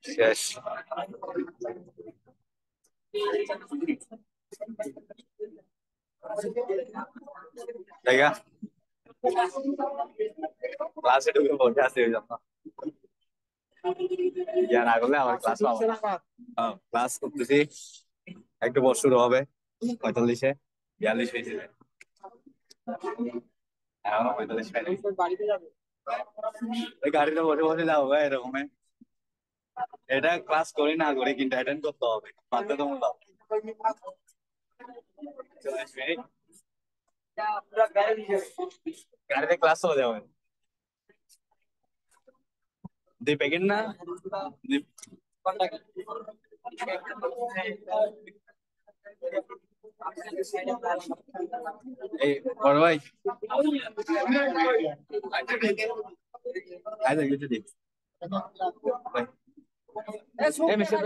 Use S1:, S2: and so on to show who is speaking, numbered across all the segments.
S1: শেষ। জায়গা ক্লাসে ঢুকে বসে আছে ওই জন্য ইয়া না করলে আমার ক্লাস পাবো না। ক্লাস করতেছি, একটু পর শুরু হবে 45-এ, 42 হয়েছে। এখনো 45 হয়নি। ওই গাড়িতে বসে বসে যাবো ভাই এরকম। এটা ক্লাস করি না করি কিন্তু অ্যাটেন্ড করতে হবে বাধ্যতামূলক। 40 মিনিট গাড়িতে ক্লাস হয়ে যাবে। 2 প্যাকেট না এই বড় ভাই আচ্ছা কিছু দিক এই মিস্টার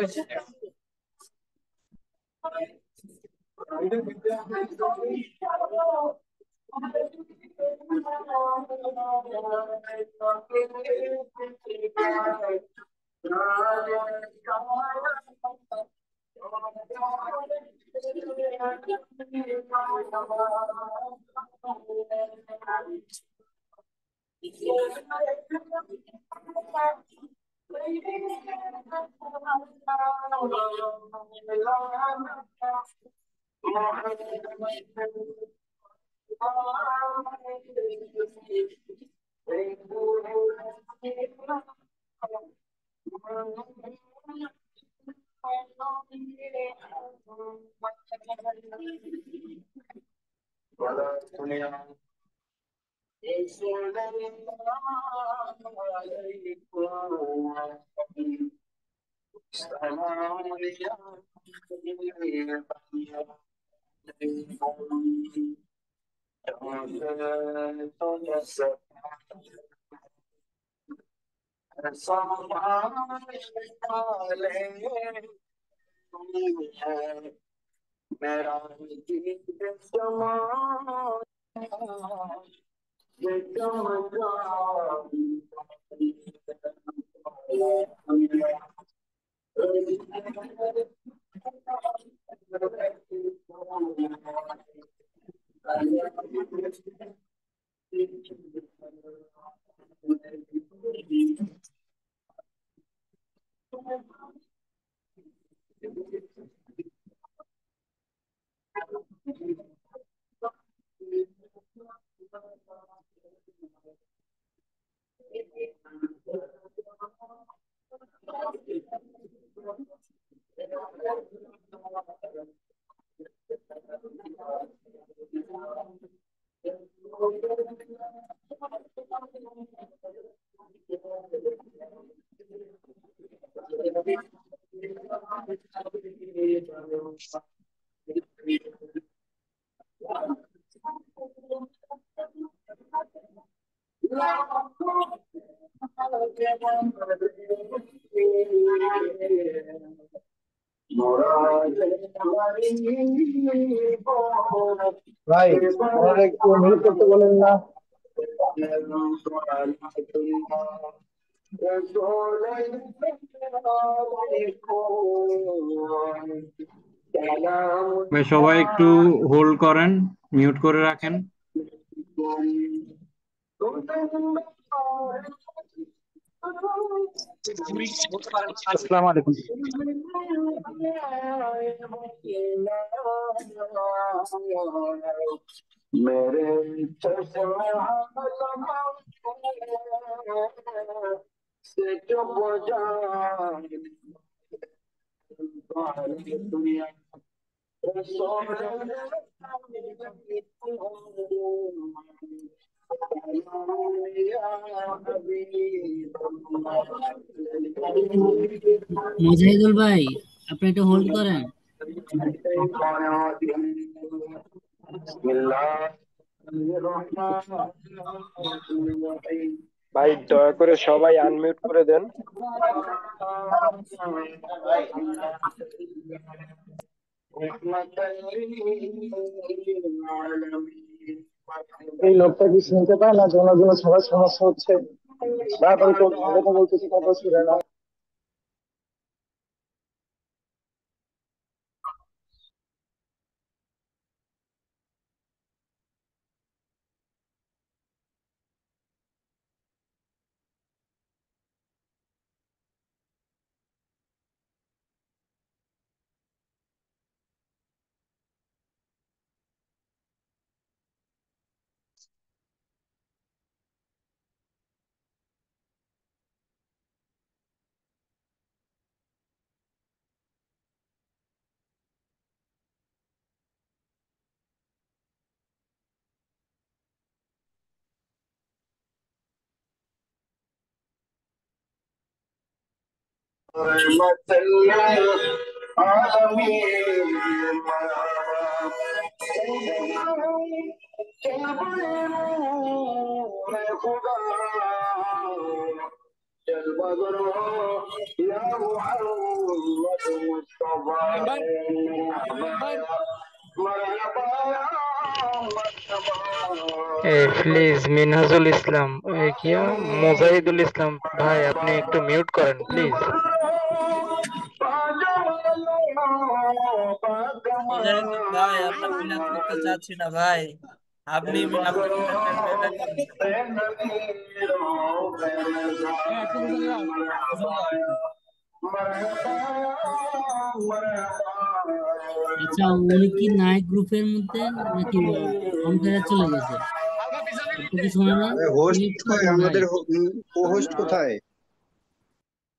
S1: ভাই
S2: ভাই ওনারা একটু মিউট করতে বলেন না।
S3: সবাই একটু হোল্ড করেন, মিউট করে রাখেন।
S2: আসসালামু আলাইকুম। मेरे चश्मे से चुप जाए दुनिया
S4: মুজাহিদুল ভাই, আপনি একটু হোল্ড করেন।
S5: ভাই দয়া করে সবাই আনমিউট করে দেন।
S2: এই লোকটা কি শুনতে পায় না? জন্য জন্য সবার সমস্যা হচ্ছে। ভাই পরে তো কথা বলতেছি কথা শুনে না।
S5: প্লিজ মিনহাজুল ইসলাম, মোজাহিদুল ইসলাম ভাই, আপনি একটু মিউট করেন প্লিজ।
S6: মুজাহিদুল ভাই, আমরা মিলাদ করতে চাচ্ছি না ভাই। আপনি মিলাদ করেন।
S4: আচ্ছা, উনি কি নায়ক গ্রুপের মধ্যে নাকি অন করে চলে গেছে? একটু কি শোনে না?
S7: হোস্ট
S4: মিউট
S7: কই
S4: করেন ভাই।
S7: আমাদের? কো-হোস্ট কোথায়?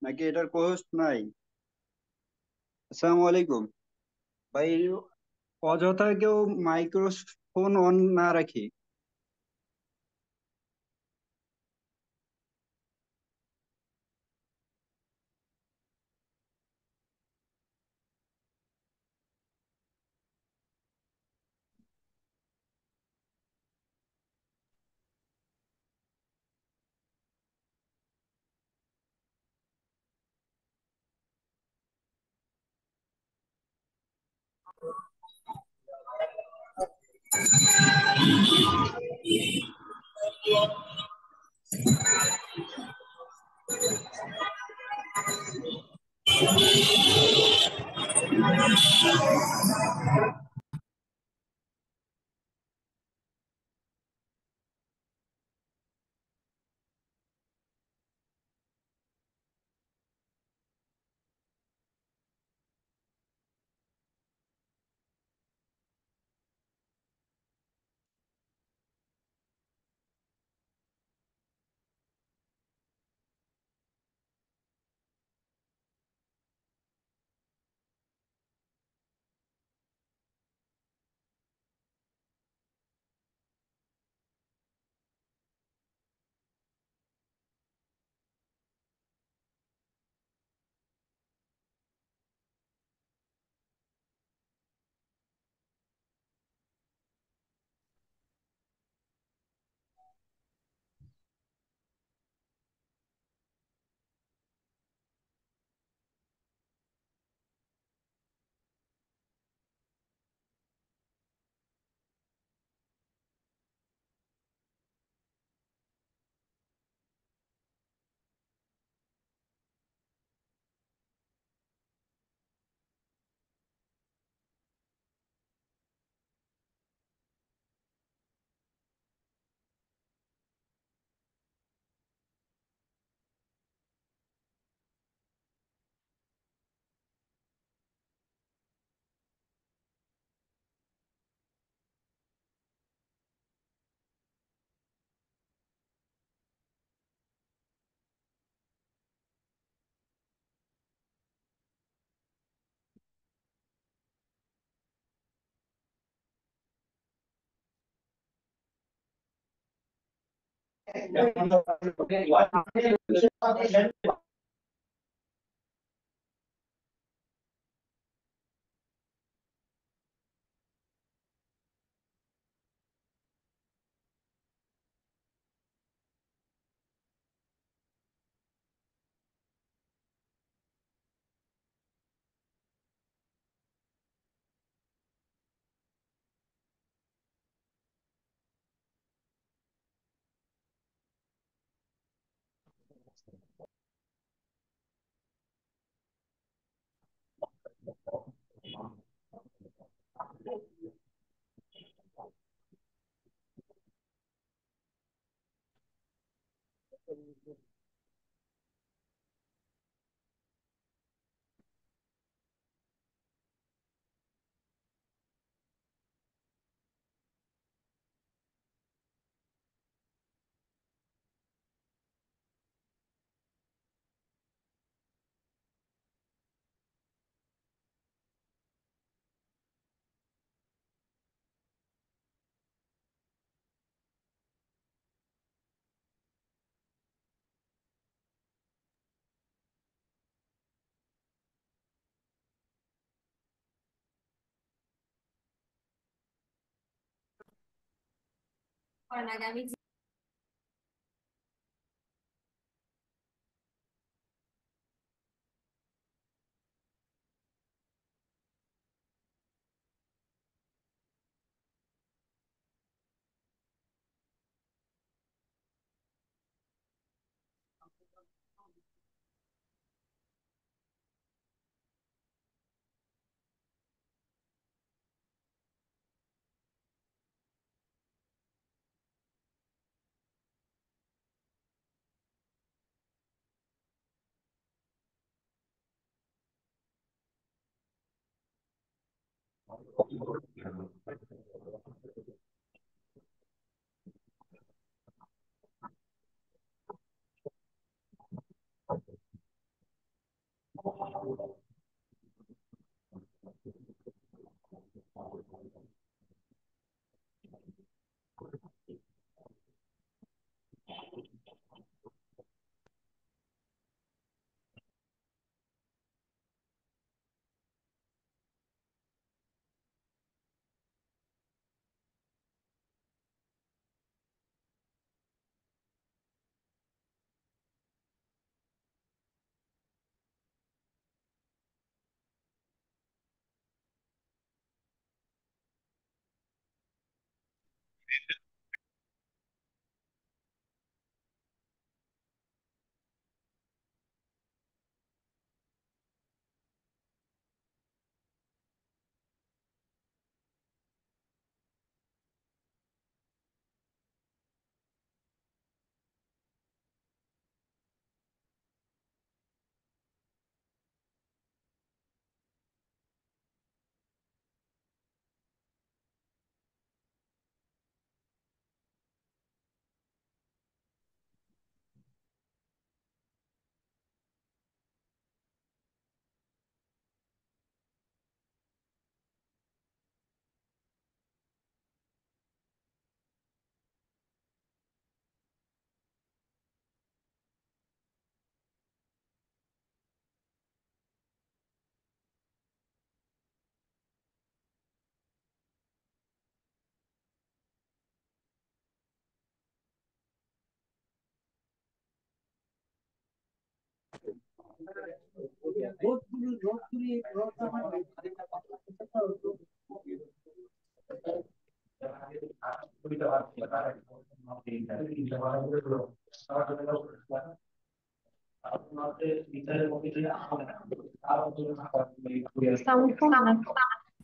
S7: নাকি এটার কো-হোস্ট নাই? আসসালামু আলাইকুম ভাই। অযথা কেউ মাইক্রোফোন অন না রাখি।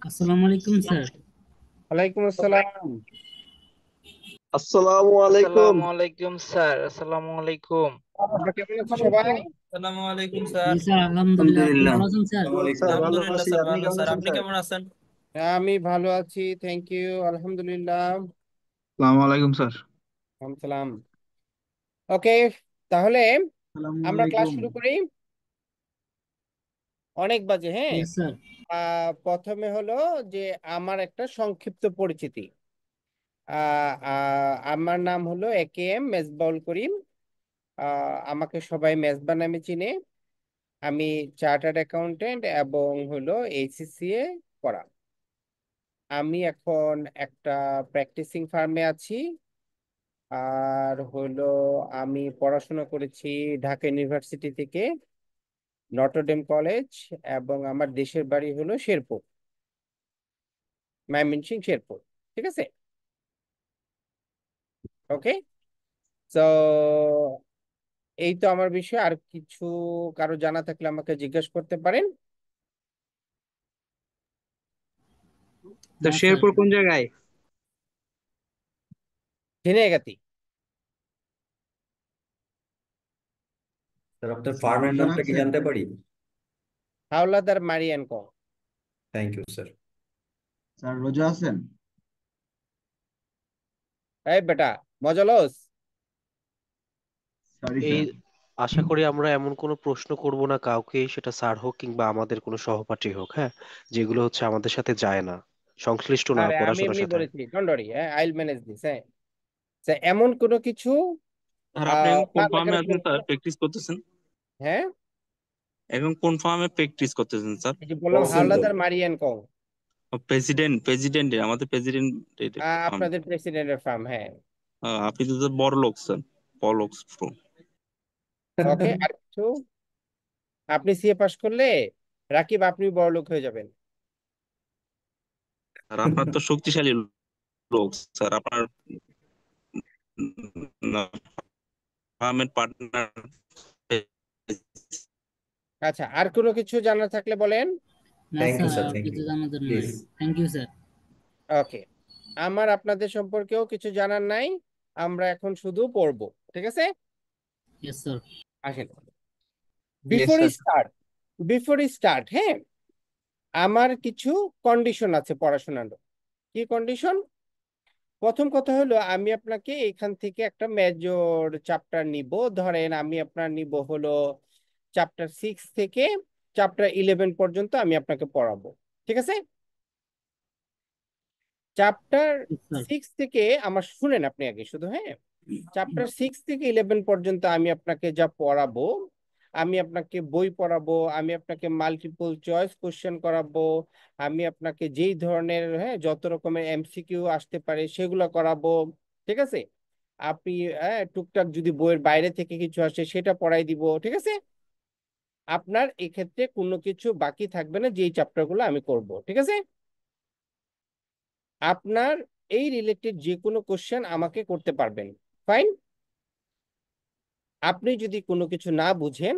S4: আসসালামু আলাইকুম স্যার।
S8: ওয়ালাইকুম আসসালাম।
S1: আসসালামু আলাইকুম।
S5: আসসালামু আলাইকুম স্যার। আসসালামু আলাইকুম।
S8: আমরা কেমন আছি সবাই?
S6: আসসালামু আলাইকুম
S4: জি
S6: স্যার।
S4: স্যার, আলহামদুলিল্লাহ। আপনি
S3: আলহামদুলিল্লাহ।
S4: ভালো আছেন স্যার?
S7: স্যার ভালো
S6: আলহামদুলিল্লাহ
S7: আছি,
S6: স্যার,
S7: আপনি
S6: ভালো
S7: কেমন
S6: স্যার।
S7: আছেন
S6: আপনি
S7: স্যার?
S6: কেমন আছেন?
S8: আমি ভালো আছি, থ্যাংক ইউ, আলহামদুলিল্লাহ।
S3: আসসালামু আলাইকুম স্যার।
S8: সালাম। ওকে, তাহলে
S3: আসসালামু
S8: আমরা ক্লাস
S3: আলাইকুম।
S8: শুরু করি। অনেক বাজে, হ্যাঁ।
S4: Yes sir.
S8: প্রথমে হলো যে আমার একটা সংক্ষিপ্ত পরিচিতি। আমার নাম হলো AKM মেজবাউল করিম। আমাকে সবাই মেজবা নামে চিনে। আমি চার্টার্ড অ্যাকাউন্টেন্ট এবং হলো ACCA পড়া। আমি এখন একটা প্র্যাকটিসিং ফার্মে আছি। আর হলো আমি পড়াশোনা করেছি ঢাকা ইউনিভার্সিটি থেকে, নটরডেম কলেজ, এবং আমার দেশের বাড়ি হলো শেরপুর, ময়মনসিংহ শেরপুর। ঠিক আছে, ওকে। তো এই তো আমার বিষয়। আর কিছু কারো জানা থাকলে আমাকে জিজ্ঞেস করতে পারেন।
S3: তো
S4: না স্যার।
S3: শেরপুর কোন জায়গায়?
S8: ঝিনাইগাতি।
S9: স্যার আপনার ফার্মের
S2: রোজা
S9: নামটা কি
S2: আছেন?
S9: জানতে পারি?
S8: হাওলাদার মারিয়ান কং।
S9: Thank you sir.
S2: স্যার রোজা আছেন?
S8: এই বেটা মজা লস।
S2: সরি
S10: এই
S2: স্যার।
S10: আশা করি আমরা এমন কোনো প্রশ্ন করব না কাউকে, সেটা স্যার হোক কিংবা আমাদের কোনো সহপাঠী হোক, হ্যাঁ, যেগুলো হচ্ছে আমাদের সাথে যায় না, সংশ্লিষ্ট না
S8: আরে আমি
S10: পড়াশোনার
S8: এমনি
S10: সাথে।
S8: বলেছি, ডোন্ট ওয়ারি, হ্যাঁ, আই উইল ম্যানেজ দিস। হ্যাঁ, স্যার এমন কোনো কিছু
S11: স্যার আপনি এখন কোন ফার্মে
S8: লেখার
S11: আছেন
S8: জন্য।
S11: স্যার, প্র্যাকটিস করতেছেন?
S8: হ্যাঁ,
S11: এখন কোন ফার্মে প্র্যাকটিস করতেছেন স্যার?
S8: এই যে বললাম হাওলাদার মারিয়ান কং।
S11: প্রেসিডেন্ট আমাদের প্রেসিডেন্ট ফার্ম।
S8: আপনাদের প্রেসিডেন্টের ফার্ম, হ্যাঁ।
S11: আপনি তো বড় লোক স্যার, বড় লোক pro।
S8: ওকে, আর কিছু? আপনি সিএ পাস করলে রাকিব আপনি বড় লোক হয়ে যাবেন।
S11: আর আপনার তো শক্তিশালী লোক স্যার, আপনার ফার্মের পার্টনার।
S8: আচ্ছা, আর কোনো কিছু জানার থাকলে বলেন।
S4: না
S9: থ্যাংক ইউ
S4: স্যার,
S9: স্যার,
S4: আর
S9: থ্যাংক
S4: কিছু
S9: ইউ
S4: জানার জন্য
S9: প্লিজ।
S4: নাই। Thank you sir.
S8: ওকে, আমার আপনাদের সম্পর্কেও কিছু জানার নাই, আমরা এখন শুধু পড়বো, ঠিক আছে?
S4: Yes sir.
S8: আসেন,
S6: Yes, sir.
S8: বিফোর স্টার্ট, হ্যাঁ, আমার কিছু কন্ডিশন আছে পড়াশোনার। কি কন্ডিশন? প্রথম কথা হলো আমি আপনাকে এখান থেকে একটা মেজর চ্যাপ্টার নিব। ধরেন আমি আপনার নিব হলো চ্যাপ্টার 6 থেকে চ্যাপ্টার 11 পর্যন্ত আমি আপনাকে পড়াবো, ঠিক আছে? Chapter
S4: Yes, sir.
S8: 6 থেকে আমার শুনেন আপনি আগে শুধু, হ্যাঁ, চ্যাপ্টার 6 থেকে 11 পর্যন্ত আমি আপনাকে যা পড়াবো, আমি আপনাকে বই পড়াবো, আমি আপনাকে মাল্টিপল চয়েস কোশ্চেন করাবো, আমি আপনাকে যেই ধরনের, হ্যাঁ, যত রকমের এমসিকিউ আসতে পারে সেগুলো করাবো, ঠিক আছে? আপনি টুকটাক যদি বইয়ের বাইরে থেকে কিছু আসে সেটা পড়াই দিব, ঠিক আছে? আপনার এক্ষেত্রে কোনো কিছু বাকি থাকবে না যেই চ্যাপ্টারগুলো আমি করব, ঠিক আছে? আপনার এই রিলেটেড যে কোনো কোশ্চেন আমাকে করতে পারবেন, ফাইন। আপনি যদি কোনো কিছু না বুঝেন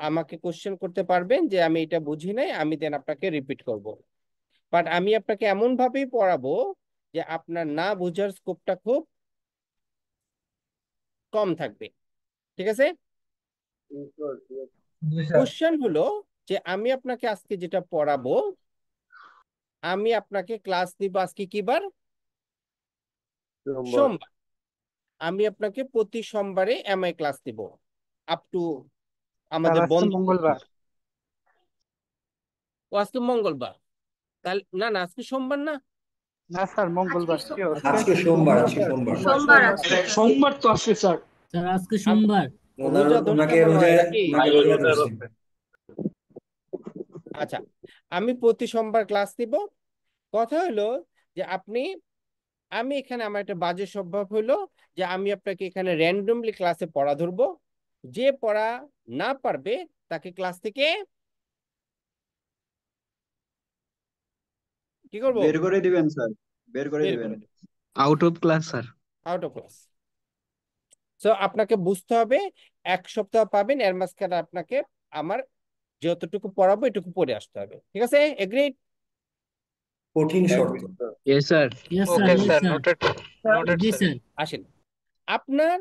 S8: আমাকে কোশ্চেন করতে পারবেন যে আমি এটা বুঝি নাই, আমি দেন আপনাকে রিপিট করব। বাট আমি আপনাকে এমন ভাবেই পড়াবো যে আপনার না বোঝার স্কোপটা খুব কম থাকবে, ঠিক আছে? কোশ্চেন হলো যে আমি আপনাকে আজকে যেটা পড়াবো, আমি আপনাকে ক্লাস দিব আজকে কি বার? সোমবার। আমি আপনাকে প্রতি সোমবারে এমআই ক্লাস দিব আপ টু আমাদের বন্ধ।
S5: মঙ্গলবার।
S8: ও আজকে মঙ্গলবার, তাহলে না না আজকে সোমবার না।
S5: না স্যার, মঙ্গলবার শিওর।
S9: আজকে সোমবার, আজকে সোমবার।
S12: সোমবার আছে
S5: সোমবার তো আসছে স্যার।
S4: স্যার আজকে সোমবার।
S8: রোজা ধরতে
S9: ওনাকে
S8: মনে হয়
S9: রোজা
S8: নাকি?
S9: রোজা ধরছে।
S8: আচ্ছা, আমি প্রতি সোমবার ক্লাস দিব। কথা হলো যে আমি এখানে আমার একটা বাজে স্বভাব হলো যে আমি আপনাকে এখানে র্যান্ডমলি ক্লাসে পড়া ধরবো। যে পড়া না পারবে তাকে ক্লাস থেকে কি করবো?
S7: বের করে দিবেন স্যার, বের করে
S8: বের
S7: দিবেন।
S8: করে দেব,
S6: out of class sir.
S8: Out of class. So আপনাকে বুঝতে হবে 1 সপ্তাহ পাবেন, এর মাঝখানে আপনাকে আমার যতটুকু পড়াবো এটুকু পড়ে আসতে হবে, ঠিক আছে? এগ্রিড?
S9: কঠিন শর্ত।
S6: Yes sir.
S4: Yes sir,
S5: okay
S4: yes
S5: sir,
S4: sir.
S5: Noted noted
S4: জি
S5: স্যার।
S4: স্যার।
S8: আসেন, আপনার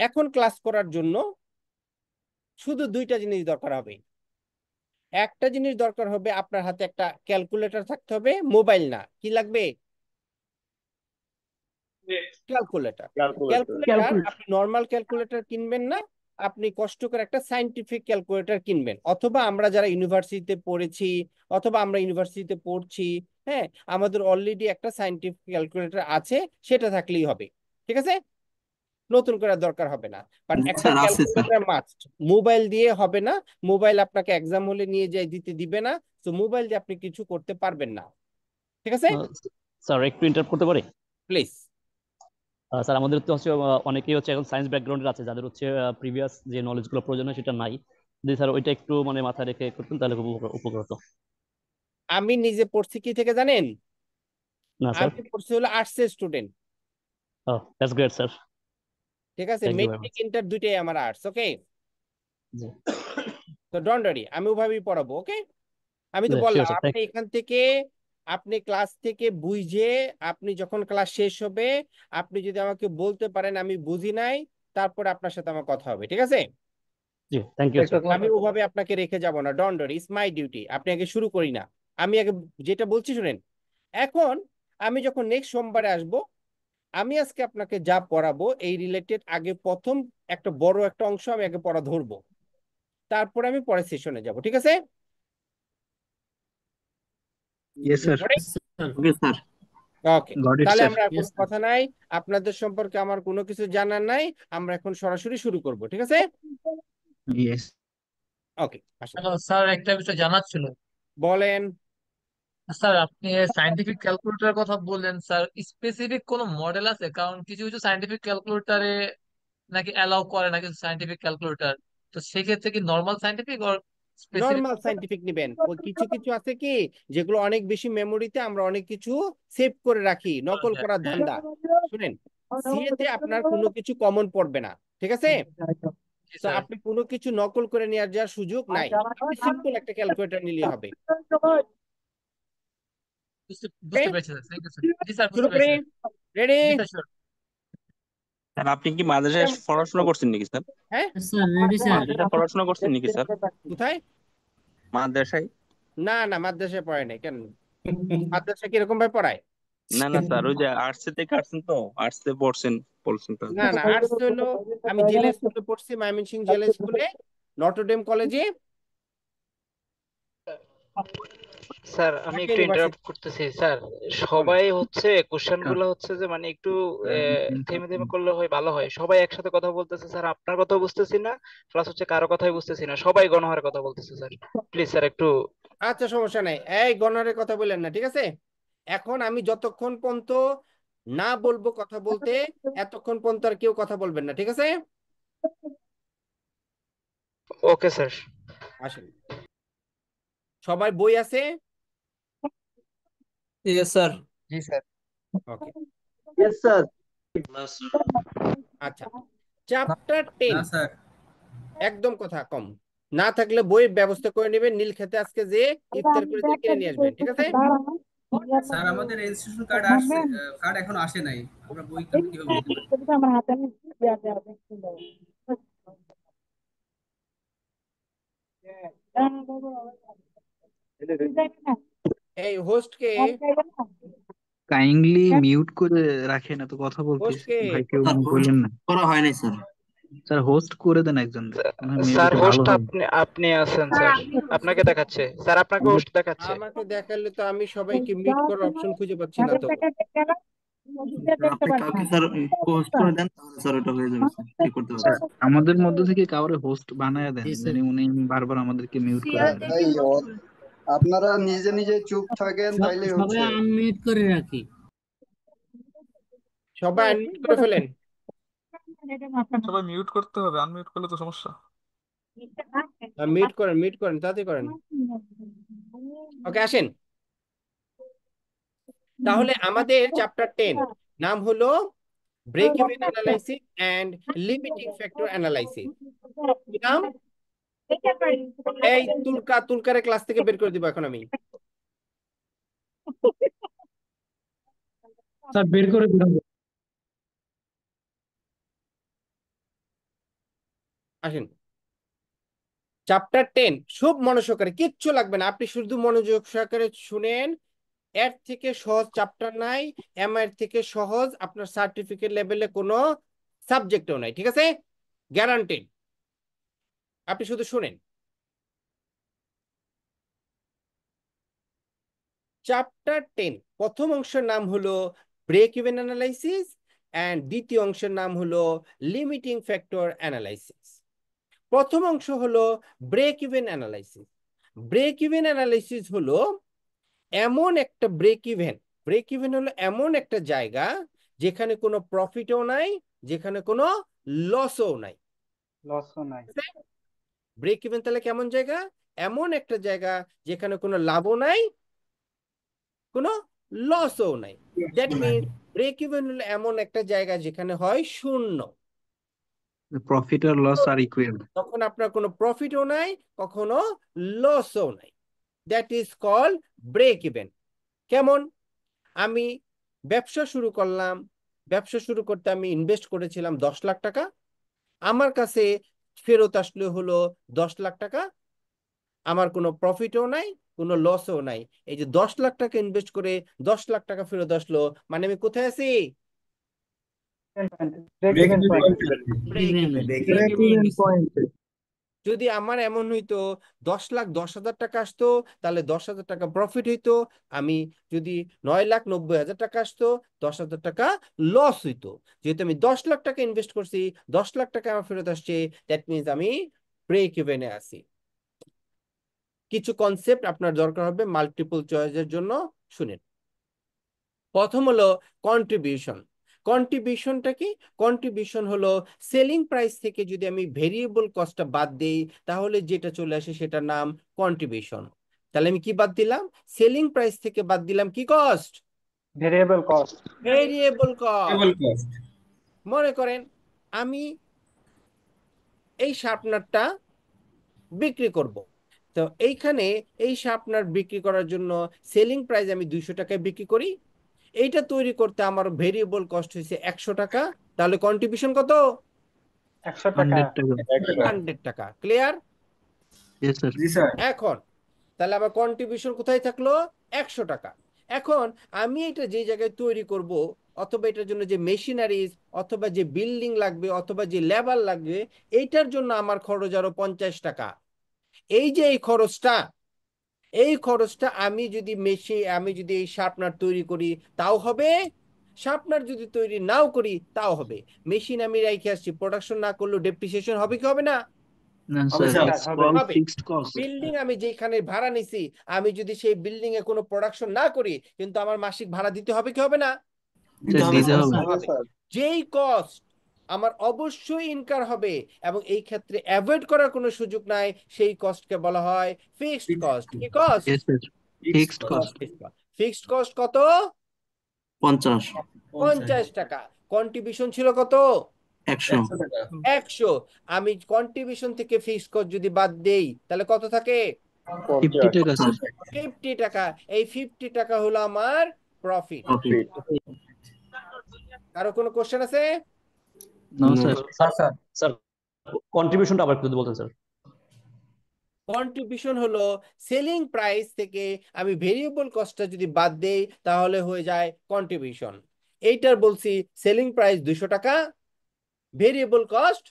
S8: এখন ক্লাস করার জন্য শুধু 2টা জিনিস দরকার হবে। একটা জিনিস দরকার হবে, আপনার হাতে একটা ক্যালকুলেটর থাকতে হবে, মোবাইল না। কি লাগবে? ক্যালকুলেটর। ক্যালকুলেটর আপনি নর্মাল ক্যালকুলেটর কিনবেন না, আপনি কষ্ট করে একটা সায়েন্টিফিক ক্যালকুলেটর কিনবেন, অথবা আমরা যারা ইউনিভার্সিটিতে পড়েছি অথবা আমরা ইউনিভার্সিটিতে পড়ছি, হ্যাঁ, আমাদের অলরেডি একটা সায়েন্টিফিক ক্যালকুলেটর আছে, সেটা থাকলেই হবে, ঠিক আছে? নতুন করে দরকার হবে না। বাট একটা
S6: স্যার আছে স্যার।
S8: Calculator must. মোবাইল দিয়ে হবে না, মোবাইল আপনাকে এক্সাম হলে নিয়ে যাই দিতে দিবে না, তো মোবাইল দিয়ে আপনি কিছু করতে পারবেন না, ঠিক আছে?
S13: স্যার একটু ইন্টারাপ্ট করতে পারি?
S8: প্লিজ।
S13: স্যার আমাদের তো হচ্ছে অনেকেই হচ্ছে এখন সায়েন্স ব্যাকগ্রাউন্ডের আছে, যাদের হচ্ছে প্রিভিয়াস যে নলেজগুলো প্রয়োজন হয় সেটা নাই। যদি স্যার ওইটা একটু মানে মাথায় রেখে করতেন তাহলে খুব উপকার হতো।
S8: আমি নিজে পড়ছি কি থেকে জানেন?
S13: না স্যার।
S8: আমি পড়ছি হলো আর্টসের স্টুডেন্ট,
S13: দ্যাটস গ্রেট স্যার।
S8: ঠিক আছে?
S13: Thank you very
S8: matric
S13: much.
S8: Inter দুইটাই আমার আর্টস, ওকে?
S13: জি
S8: তো ডোন্ট ওয়ারি, আমি ওভাবেই পড়াবো, ওকে? আমি তো
S13: জি
S8: বললাম
S13: শিওর স্যার।
S8: আপনি এখান থেকে আপনি ক্লাস থেকে বুঝে, আপনি যখন ক্লাস শেষ হবে আপনি যদি আমাকে বলতে পারেন আমি বুঝি নাই, তারপরে আপনার সাথে আমার কথা হবে, ঠিক আছে?
S13: জি থ্যাংক ইউ স্যার।
S8: আমি ওভাবে আপনাকে রেখে যাব না, don't worry, it's my duty. আপনি আগে শুরু করি না, আমি আগে যেটা বলছি শুনেন। এখন আমি যখন নেক্সট সোমবারে আসব, আমি আজকে আপনাকে যা পড়াবো এই রিলেটেড আগে প্রথম একটা বড় একটা অংশ আমি আগে পড়া ধরবো, তারপরে আমি পরের সেশনে যাব, ঠিক আছে?
S12: Yes sir. Okay sir.
S8: Okay,
S12: got it
S8: তাহলে
S12: স্যার।
S8: আমরা আর কোনো কথা নাই, আপনাদের সম্পর্কে আমার কোনো কিছু জানার নাই, আমরা এখন সরাসরি শুরু করব, ঠিক আছে?
S12: ইয়েস।
S8: ওকে, আসুন।
S6: স্যার একটা বিষয় জানার ছিল।
S8: বলেন।
S6: স্যার আপনি সায়েন্টিফিক ক্যালকুলেটরের কথা বললেন, স্যার স্পেসিফিক কোনো মডেল আছে? কারণ কিছু কিছু সায়েন্টিফিক ক্যালকুলেটরে নাকি অ্যালাউ করে না কিছু সায়েন্টিফিক ক্যালকুলেটর, তো সেক্ষেত্রে কি নর্মাল সায়েন্টিফিক আর স্পেসিফিক?
S8: নর্মাল সায়েন্টিফিক নিবেন। ওই কিছু কিছু আছে কি যেগুলো অনেক বেশি মেমোরিতে আমরা অনেক কিছু সেভ করে রাখি, নকল করার ধান্দা। শুনেন, সিএ তে আপনার কোনো কিছু কমন পড়বে না, ঠিক আছে? তো আপনি কোনো কিছু নকল করে নেওয়ার যাওয়ার সুযোগ নাই, আপনি সিম্পল একটা ক্যালকুলেটর নিলে হবে।
S6: বুঝতে পেরেছি স্যার, থ্যাংক ইউ স্যার। জি স্যার,
S8: শুরু
S6: বুঝতে
S8: করি,
S6: পেরেছি।
S8: রেডি?
S6: জি স্যার, sure।
S11: স্যার আপনি কি মাদ্রাসায় পড়াশোনা করছেন নাকি স্যার?
S8: হ্যাঁ
S4: স্যার রেডি স্যার।
S11: মাদ্রাসায় পড়াশোনা করছেন নাকি স্যার?
S8: কোথায়?
S11: মাদ্রাসায়?
S8: না না, মাদ্রাসায় পড়ায় নাই। কেন, মাদ্রাসা কিরকম ভাবে পড়ায়?
S11: না না স্যার, ওই যে আর্টস থেকে আসছেন তো, আর্টস এ পড়ছেন বলছেন তো।
S8: না না, আর্টস হলো, আমি জেলা স্কুলে পড়ছি, ময়মনসিংহ জেলা স্কুলে, নটরডেম কলেজে।
S5: স্যার আমি একটু ইন্টারাপ্ট করতেছি স্যার। সবাই হচ্ছে কোশ্চেন গুলো হচ্ছে যে মানে একটু থেমে থেমে করলে হয়, ভালো হয়। সবাই একসাথে কথা বলতেছে স্যার, আপনার কথা বুঝতেছি না, প্লাস হচ্ছে কারো কথাই বুঝতেছি না, সবাই গণহারে কথা বলতেছে স্যার। প্লিজ স্যার একটু।
S8: আচ্ছা সমস্যা নাই, এই গণহারের কথা বললেন না, ঠিক আছে? এখন আমি যতক্ষণ পর্যন্ত না বলবো কথা বলতে, এতক্ষণ পর্যন্ত আর কেউ কথা বলবেন না, ঠিক আছে?
S5: Okay sir.
S8: আসেন, সবাই বই আছে?
S6: Yes sir.
S5: জি স্যার।
S8: Okay,
S2: yes sir.
S8: আচ্ছা, চ্যাপ্টার 10।
S6: না স্যার।
S8: একদম কথা কম, না থাকলে বইয়ের ব্যবস্থা করে নেবেন, নীল খেতে আজকে যে ইফতার করে যে কিনে নিয়ে আসবেন, ঠিক আছে?
S6: স্যার আমাদের রেজিস্ট্রেশন কার্ড আসছে, কার্ড এখন আসে নাই, আমরা বই কিভাবে নিতে
S8: এই হোস্টকে,
S12: কাইন্ডলি মিউট করে রাখেন, এত কথা বলতেছি
S8: হোস্টকে
S12: ভাই, কেউ বললেন না।
S9: করা হয় নাই স্যার।
S12: স্যার হোস্ট করে দেন একজন,
S5: স্যার
S12: মেবি ভালো
S5: হোস্ট
S12: হয়।
S5: আপনি আপনি আছেন স্যার, আপনাকে দেখাচ্ছে স্যার, আপনাকে হোস্ট দেখাচ্ছে।
S8: আমাকে দেখালে তো আমি সবাইকে মিট করার অপশন খুঁজে পাচ্ছি না তো।
S9: আপনি কাউকে স্যার পোস্ট করে দেন, তাহলে স্যার ওটা হয়ে যাবে স্যার, ঠিক করতে
S12: স্যার
S9: পারবেন।
S12: আমাদের মধ্যে থেকে কাউরে হোস্ট বানায় দেন,
S4: জি স্যার।
S12: জানি উনি বারবার আমাদেরকে মিউট করে দেন।
S7: ভাই আপনারা নিজে নিজে চুপ থাকেন তাইলে
S4: সবাই
S7: হচ্ছে।
S4: আনমিউট করে রাখি।
S8: সবাই আনমিউট করে ফেলেন।
S14: সবাই মিউট করতে হবে, আনমিউট করলে তো সমস্যা।
S8: মিট করেন, মিট করেন, তাড়াতাড়ি করেন। ওকে, আসেন তাহলে। আমাদের চ্যাপ্টার 10 নাম হলো break even analysis and limiting factor analysis. কি নাম? এই তুলকারে ক্লাস থেকে বের করে দিব এখন আমি।
S3: স্যার বের করে দিলাম।
S8: আসেন, চ্যাপ্টার 10 খুব মনোযোগ সহকারে, কিচ্ছু লাগবে না, আপনি শুধু মনোযোগ সহকারে শুনেন। এর থেকে সহজ চ্যাপ্টার নাই, এর থেকে সহজ আপনার সার্টিফিকেট লেভেলে কোনো সাবজেক্টও নাই, ঠিক আছে? গ্যারান্টেড। আপনি শুধু শুনেন। চ্যাপ্টার 10 প্রথম অংশের নাম হলো ব্রেক ইভেন অ্যানালাইসিস এন্ড দ্বিতীয় অংশের নাম হলো লিমিটিং ফ্যাক্টর অ্যানালাইসিস। প্রথম অংশ হলো break even analysis. Break even analysis হলো এমন একটা ব্রেক ইভেন হলো এমন একটা জায়গা যেখানে কোনো প্রফিটও নাই, যেখানে কোনো লসও নাই। ব্রেক ইভেন তাহলে কেমন জায়গা? এমন একটা জায়গা যেখানে কোনো লাভও নাই, কোনো লসও নাই। দ্যাট মিনস ব্রেক ইভেন হলো এমন একটা জায়গা যেখানে হয় শূন্য,
S12: প্রফিট আর লস আর ইকুয়াল।
S8: তখন আপনার কোনো প্রফিটও নাই, কখনো লসও নাই। That is call break even. কেমন? আমি ব্যবসা শুরু করলাম, ব্যবসা শুরু করতে আমি ইনভেস্ট করেছিলাম 10 লাখ টাকা, আমার কাছে ফেরত আসলে হলো 10 লাখ টাকা, আমার কোনো প্রফিটও নাই, কোনো লসও নাই। এই যে 10 লাখ টাকা ইনভেস্ট করে 10 লাখ টাকা ফেরত আসলো, মানে আমি কোথায় আছি? যদি আমার এমন হইতো 10,10,000 টাকা আসতো, তাহলে 10,000 টাকা প্রফিট হইতো। আমি যদি 9,90,000 টাকা আসতো, 10,000 টাকা লস হইতো। যেহেতু আমি 10 লাখ টাকা ইনভেস্ট করছি, 10 লাখ টাকা আমার ফেরত আসছে, দ্যাট মিনস আমি ব্রেক ইভেনে আছি। কিছু কনসেপ্ট আপনার দরকার হবে মাল্টিপল চয়েসের জন্য, শুনেন। প্রথম হলো কন্ট্রিবিউশন। কন্ট্রিবিউশনটা কি? কন্ট্রিবিউশন হলো সেলিং প্রাইস থেকে যদি আমি ভেরিয়েবল কস্টটা বাদ দেই, তাহলে যেটা চলে আসে সেটার নাম কন্ট্রিবিউশন। তাহলে আমি কি বাদ দিলাম? সেলিং প্রাইস থেকে বাদ দিলাম কি cost?
S2: Variable cost.
S8: Variable cost. মনে করেন আমি এই শার্পনারটা বিক্রি করব, তো এইখানে এই শার্পনার বিক্রি করার জন্য সেলিং প্রাইস আমি 200 টাকায় বিক্রি করি। এইটা তৈরি করতে আমার ভেরিয়েবল কস্ট হয়েছে 100 টাকা, তাহলে কন্ট্রিবিউশন কত?
S2: 100 টাকা।
S8: 100 টাকা। ক্লিয়ার? এখন তাহলে আমার কন্ট্রিবিউশন কোথায় থাকলো? 100 টাকা। এখন আমি এটা যে জায়গায় তৈরি করব, অথবা এটার জন্য যে মেশিনারিজ, অথবা যে বিল্ডিং লাগবে, অথবা যে লেবার লাগবে, এইটার জন্য আমার খরচ আরো 50 টাকা। এই যে এই খরচটা আমি যদি এই শার্পনার তৈরি করি তাও হবে, শার্পনার যদি তৈরি নাও করি তাও হবে। মেশিন আমি রেখে আসছি, প্রোডাকশন না করলেও ডেপ্রিসিয়েশন হবে কি হবে না? বিল্ডিং আমি যেখানে ভাড়া নিছি, আমি যদি সেই বিল্ডিং এ কোনো প্রোডাকশন না করি, কিন্তু আমার মাসিক ভাড়া দিতে হবে কি হবে না? যেই কস্ট আমার অবশ্যই ইনকার হবে এবং এই ক্ষেত্রে অ্যাভয়েড করার কোনো সুযোগ নাই, সেই কস্টকে বলা হয় ফিক্সড কস্ট। কি কস্ট? ফিক্সড কস্ট কত? 50 টাকা। কন্ট্রিবিউশন ছিল কত? 100। আমি কন্ট্রিবিউশন থেকে ফিক্সড কস্ট যদি বাদ দেই, তাহলে কত থাকে? 50 টাকা। এই 50 টাকা হলো আমার প্রফিট। কারো কোনো কোশ্চেন আছে?
S13: স্যার কন্ট্রিবিউশনটা আবার একটু বলতেন স্যার।
S8: কন্ট্রিবিউশন হলো সেলিং প্রাইস থেকে আমি ভেরিয়েবল কস্টটা যদি বাদ দেই, তাহলে হয়ে যায় কন্ট্রিবিউশন। এইটার বলছি সেলিং প্রাইস 200 টাকা, ভেরিয়েবল কস্ট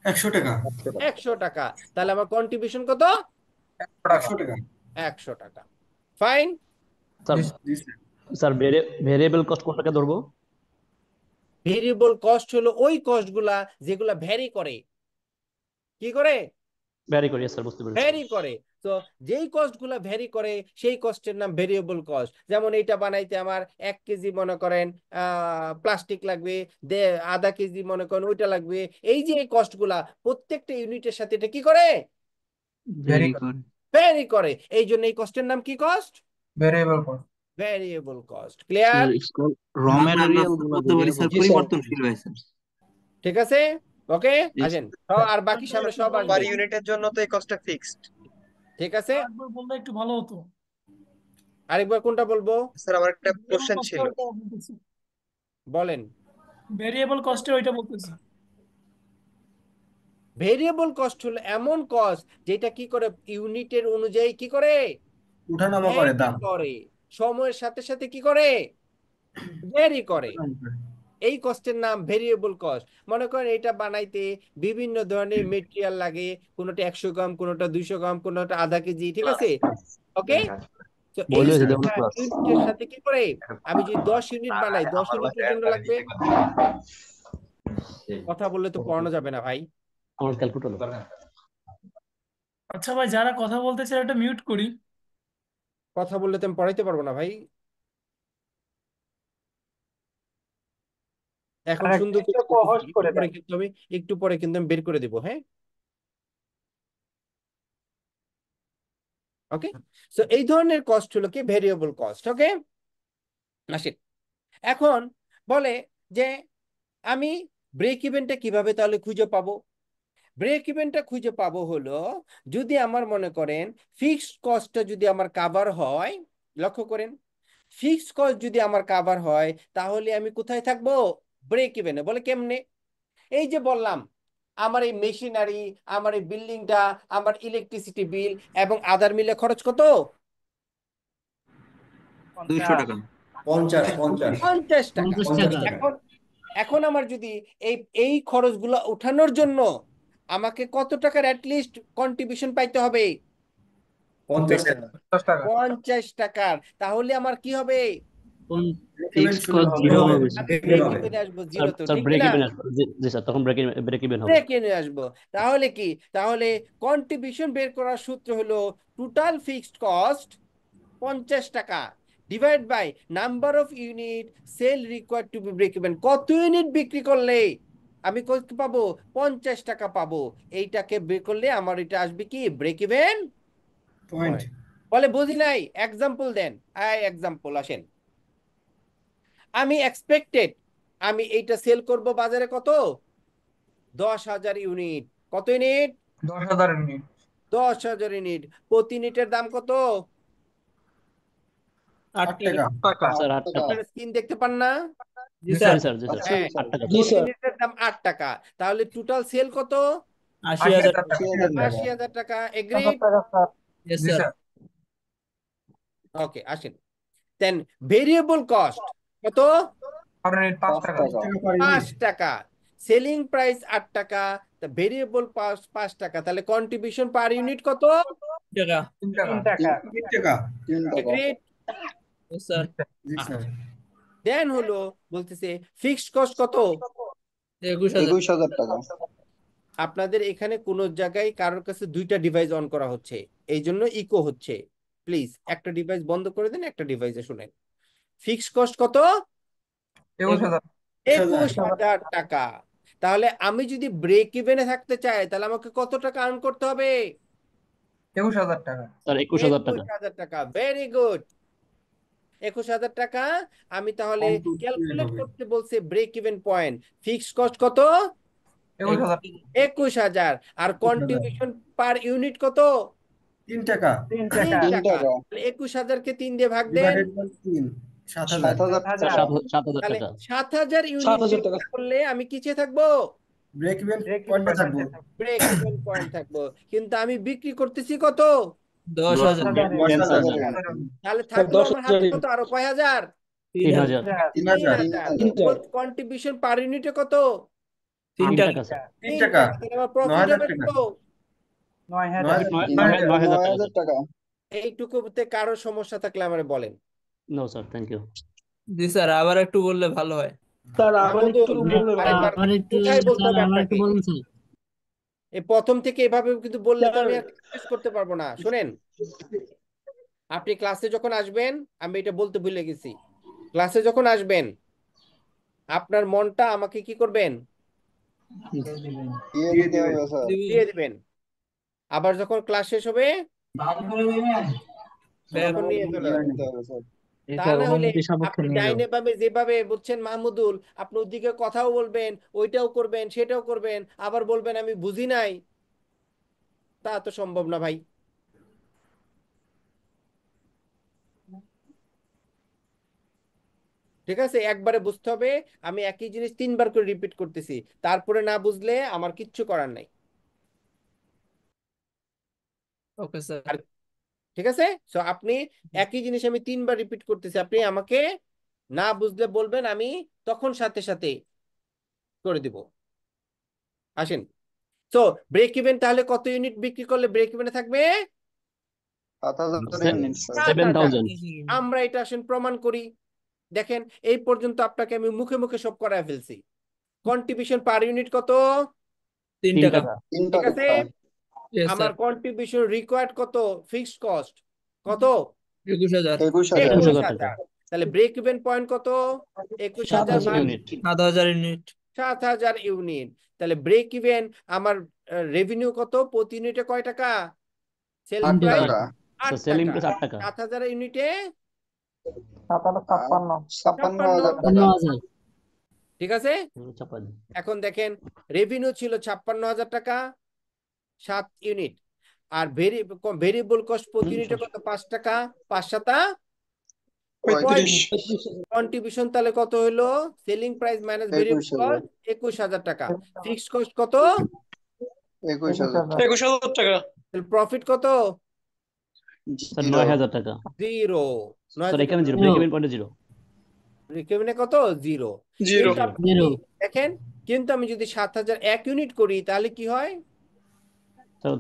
S15: 100 টাকা।
S8: 100 টাকা। তাহলে আমার কন্ট্রিবিউশন কত?
S15: 100 টাকা।
S8: 100 টাকা। ফাইন।
S13: স্যার ভেরিয়েবল কস্ট কোনটাকে ধরবো?
S8: ভেরিয়েবল কস্ট হলো ওই কস্টগুলা যেগুলা ভ্যারি করে। কি করে?
S13: ভ্যারি করি স্যার, বুঝতে পেরেছি।
S8: ভ্যারি করে। তো যেই কস্টগুলা ভ্যারি করে সেই কস্টের নাম ভেরিয়েবল কস্ট। যেমন এইটা বানাইতে আমার 1 কেজি মনে করেন প্লাস্টিক লাগবে, আধা কেজি মনে করেন ওইটা লাগবে। এই যে কস্টগুলা প্রত্যেকটা ইউনিটের সাথে এটা কি করে? ভ্যারি করে। এই জন্য এই কস্টের নাম কি cost?
S15: Variable cost.
S8: Variable cost. Clear?
S15: পরিবর্তনশীল ভাই স্যার।
S8: ঠিক আছে, ওকে। আসেন আর বাকি সামনে সব আসবে।
S16: পার ইউনিটের জন্য তো এই কস্টটা ফিক্সড।
S8: ঠিক আছে,
S17: একবার বললে একটু ভালো হতো।
S8: আরেকবার কোনটা বলবো?
S16: স্যার আমার একটা কোশ্চেন ছিল।
S8: বলেন।
S17: ভেরিয়েবল কস্টে ওইটা বলতেছি।
S8: ভেরিয়েবল কস্ট হলো এমন কস্ট যেটা কি করে? ইউনিটের অনুযায়ী কি করে?
S15: উঠানামা করে দাম।
S8: করে সময়ের সাথে সাথে কি করে? ভ্যারি করে। এই কস্টের নাম ভেরিয়েবল কস্ট। মনে করেন এটা বানাইতে বিভিন্ন ধরনের মেটেরিয়াল লাগে, কোনোটা 100 গ্রাম, কোনোটা 200 গ্রাম, কোনোটা আধা কেজি। ঠিক আছে, ওকে। তো এই ইউনিটের সাথে কি করে? আমি যদি 10 ইউনিট বানাই, 10 ইউনিটের জন্য লাগবে। কথা বললে তো পড়ানো যাবে না ভাই।
S17: আচ্ছা ভাই, যারা কথা বলতে চায় ওটা মিউট করি।
S8: কথা বললে তো আমি পড়াইতে পারবো না ভাই। এখন সুন্দর করে কিন্তু আমি একটু পরে কিন্তু আমি বের করে দেবো। হ্যাঁ, ওকে। সো এই ধরনের কস্ট হলো কি? Variable cost. ওকে, আসেন এখন বলে যে আমি ব্রেক ইভেনটা কিভাবে তাহলে খুঁজে পাবো? ব্রেক ইভেনটা খুঁজে পাবো হলো যদি আমার মনে করেন ফিক্সড কস্টটা যদি আমার কাভার হয়। লক্ষ্য করেন, ফিক্সড কস্ট যদি আমার কাভার হয়, তাহলে আমি কোথায় থাকবো? ব্রেক ইভেনে। বলে কেমনে? এই যে বললাম আমার এই মেশিনারি, আমার এই বিল্ডিংটা, আমার ইলেকট্রিসিটি বিল এবং আদার মিলে খরচ কত?
S9: 200 টাকা।
S8: 50 টাকা।
S4: 50 টাকা।
S8: এখন এখন আমার যদি এই এই খরচগুলো উঠানোর জন্য আমাকে কত টাকার অ্যাটলিস্ট কন্ট্রিবিউশন পাইতে হবে? 50 টাকার। তাহলে আমার কি হবে?
S13: ফিক্সড কস্ট জিরো হবে
S8: আমি ব্রেক ইভেনে আসবো
S13: স্যার।
S8: জিরোতে,
S13: স্যার
S8: ঠিক
S13: ব্রেক
S8: না?
S13: ইভেন আসবে, জি জি স্যার, তখন ব্রেক ইভেন হবে।
S8: ব্রেক ইভেনে আসবো। তাহলে কি? তাহলে কন্ট্রিবিউশন বের করার সূত্র হলো টোটাল ফিক্সড কস্ট 50 টাকা divide by number of unit sell required to be break even. কত ইউনিট বিক্রি করলে আমি কত পাবো? 50 টাকা পাবো। এইটাকে বের করলে আমার এটা আসবে কি? Break even point. বলে বুঝি নাই, এক্সাম্পল দেন। এক্সাম্পল আসেন। আমি এক্সপেক্টেড আমি এইটা সেল করব বাজারে কত? 10,000 ইউনিট। কত ইউনিট?
S15: 10,000 ইউনিট।
S8: 10,000 ইউনিট। প্রতি ইউনিটের দাম কত?
S15: 8 টাকা।
S13: স্যার 8 টাকা।
S8: আপনারা স্ক্রিন দেখতে পান না?
S13: জি স্যার, জি স্যার, 8 টাকা।
S8: প্রতি ইউনিটের দাম 8 টাকা। তাহলে টোটাল সেল কত?
S15: 80,000 টাকা।
S8: 80,000 টাকা। এগ্রিড?
S15: Yes, sir.
S8: ওকে, আসেন। দেন ভেরিয়েবল কস্ট কত?
S15: 5 টাকা।
S8: 5 টাকা। সেলিং প্রাইস 8 টাকা, তা ভেরিয়েবল 5 টাকা। তাহলে কন্ট্রিবিউশন পার ইউনিট কত?
S15: 3 টাকা।
S8: এগ্রিড?
S15: Yes, sir.
S8: দেন হলো বলতেছে ফিক্সড কস্ট কত?
S7: 21,000 টাকা।
S8: আপনাদের এখানে কোন জায়গায় কারোর কাছে দুইটা ডিভাইস অন করা হচ্ছে, এই জন্য ইকো হচ্ছে। প্লিজ একটা ডিভাইস বন্ধ করে দেন, একটা ডিভাইসে শুনেন। ফিক্সড কস্ট কত? 21,000 টাকা। তাহলে আমি যদি ব্রেক ইভেনে থাকতে চাই তাহলে আমাকে কত টাকা আর্ন করতে হবে?
S15: 21,000 টাকা।
S13: স্যার 21,000 টাকা।
S8: 21,000 টাকা। Very good. 21,000 টাকা। আমি তাহলে ক্যালকুলেট করতে বলছে break even point. Fixed cost কত? 21,000। আর কন্ট্রিবিউশন পার ইউনিট কত?
S15: 3 টাকা।
S8: 3 টাকা। 21,000 কে 3 দিয়ে ভাগ দেন।
S7: 7,000
S8: তাহলে 7,000 ইউনিট করলে আমি কিসে থাকবো?
S15: ব্রেক ইভেন পয়েন্টে থাকবো।
S8: ব্রেক ইভেন পয়েন্ট থাকবো। কিন্তু আমি বিক্রি করতেছি কত?
S15: 10,000।
S8: তাহলে থাকলো আমার হাতে কত? আরো কয় হাজার?
S13: 3,000।
S8: 3,000। কন্ট্রিবিউশন পার ইউনিটে কত?
S13: 3 টাকা স্যার।
S15: 3 টাকা।
S8: তাহলে আমার প্রফিট হবে কত?
S7: 9,000 টাকা।
S8: এইটুকুতে কারো সমস্যা থাকলে আমারে বলেন।
S13: No sir, thank you.
S15: জি স্যার, আবার একটু বললে ভালো হয়।
S17: স্যার আবার একটু বললে
S8: আরেকবার উঠাই বলতে হবে
S4: আবার একটু
S8: আপনাকে।
S4: বলুন স্যার।
S8: এই প্রথম থেকে এভাবে কিন্তু বললে তো আমি আর করতে পারবো না। শুনেন, আপনি ক্লাসে যখন আসবেন, আমি এটা বলতে ভুলে গেছি, ক্লাসে যখন আসবেন আপনার মনটা আমাকে কি করবেন? দিয়ে দিবেন। আবার যখন ক্লাস শেষ হবে তখন নিয়ে চলে আসবেন। তা না হলে আপনি ডাইনে বামে যেভাবে বলছেন মাহমুদুল, আপনি ওদিকে কথাও বলবেন, ওইটাও করবেন, সেটাও করবেন, আবার বলবেন আমি বুঝি নাই। তা তো সম্ভব না ভাই। ঠিক আছে, একবারে বুঝতে হবে। আমি একই জিনিস 3 বার করে রিপিট করতেছি, তারপরে না বুঝলে আমার কিচ্ছু করার নাই।
S15: Okay sir.
S8: আর ঠিক আছে, সো আপনি একই জিনিস আমি 3 বার রিপিট করতেছি, আপনি আমাকে না বুঝলে বলবেন, আমি তখন সাথে সাথে করে দিব। আসেন, তো ব্রেক ইভেন তাহলে কত ইউনিট বিক্রি করলে ব্রেক ইভেনে থাকবে?
S13: 7,000।
S8: আমরা এটা আসেন প্রমাণ করি। দেখেন, এই পর্যন্ত আপনাকে আমি মুখে মুখে সব করায় ফেলছি। কন্ট্রিবিউশন পার ইউনিট কত?
S15: 3 টাকা।
S8: ঠিক আছে, আমার কন্ট্রিবিউশন রিকোয়ার্ড কত? ফিক্সড কস্ট কত?
S15: 21,000।
S8: 21,000। তাহলে ব্রেক ইভেন পয়েন্ট কত? 21,000
S13: ইউনিট।
S15: 7,000 ইউনিট।
S8: 7,000 ইউনিট। তাহলে ব্রেক ইভেন আমার রেভিনিউ কত? প্রতি ইউনিটে কয় টাকা? সেল প্রাইস 8
S13: সেলিং
S8: টাকা।
S13: প্রাইস 8 টাকা।
S8: 7,000 ইউনিটে
S7: 56,000
S8: ঠিক আছে।
S13: 56।
S8: এখন দেখেন, রেভিনিউ ছিল 56,000 টাকা 7 ইউনিট, আর ভেরিয়েবল কস্ট প্রতি ইউনিটে কত? 5 টাকা। 5 7 35। কন্ট্রিবিউশন তাহলে কত হলো? Selling price minus variable cost 21,000 টাকা। ফিক্সড কস্ট কত?
S7: 21,000
S17: 21,000 টাকা।
S8: প্রফিট কত?
S13: স্যার 9,000 টাকা।
S8: জিরো।
S13: স্যার এখানে জিরো, ব্রেক ইভেন পয়েন্টে জিরো।
S8: রেকমেন্ডে কত? জিরো।
S17: জিরো।
S8: কিন্তু আপনি দেখেন, কিন্তু আমি যদি 7,000 এক ইউনিট করি তাহলে কি হয়?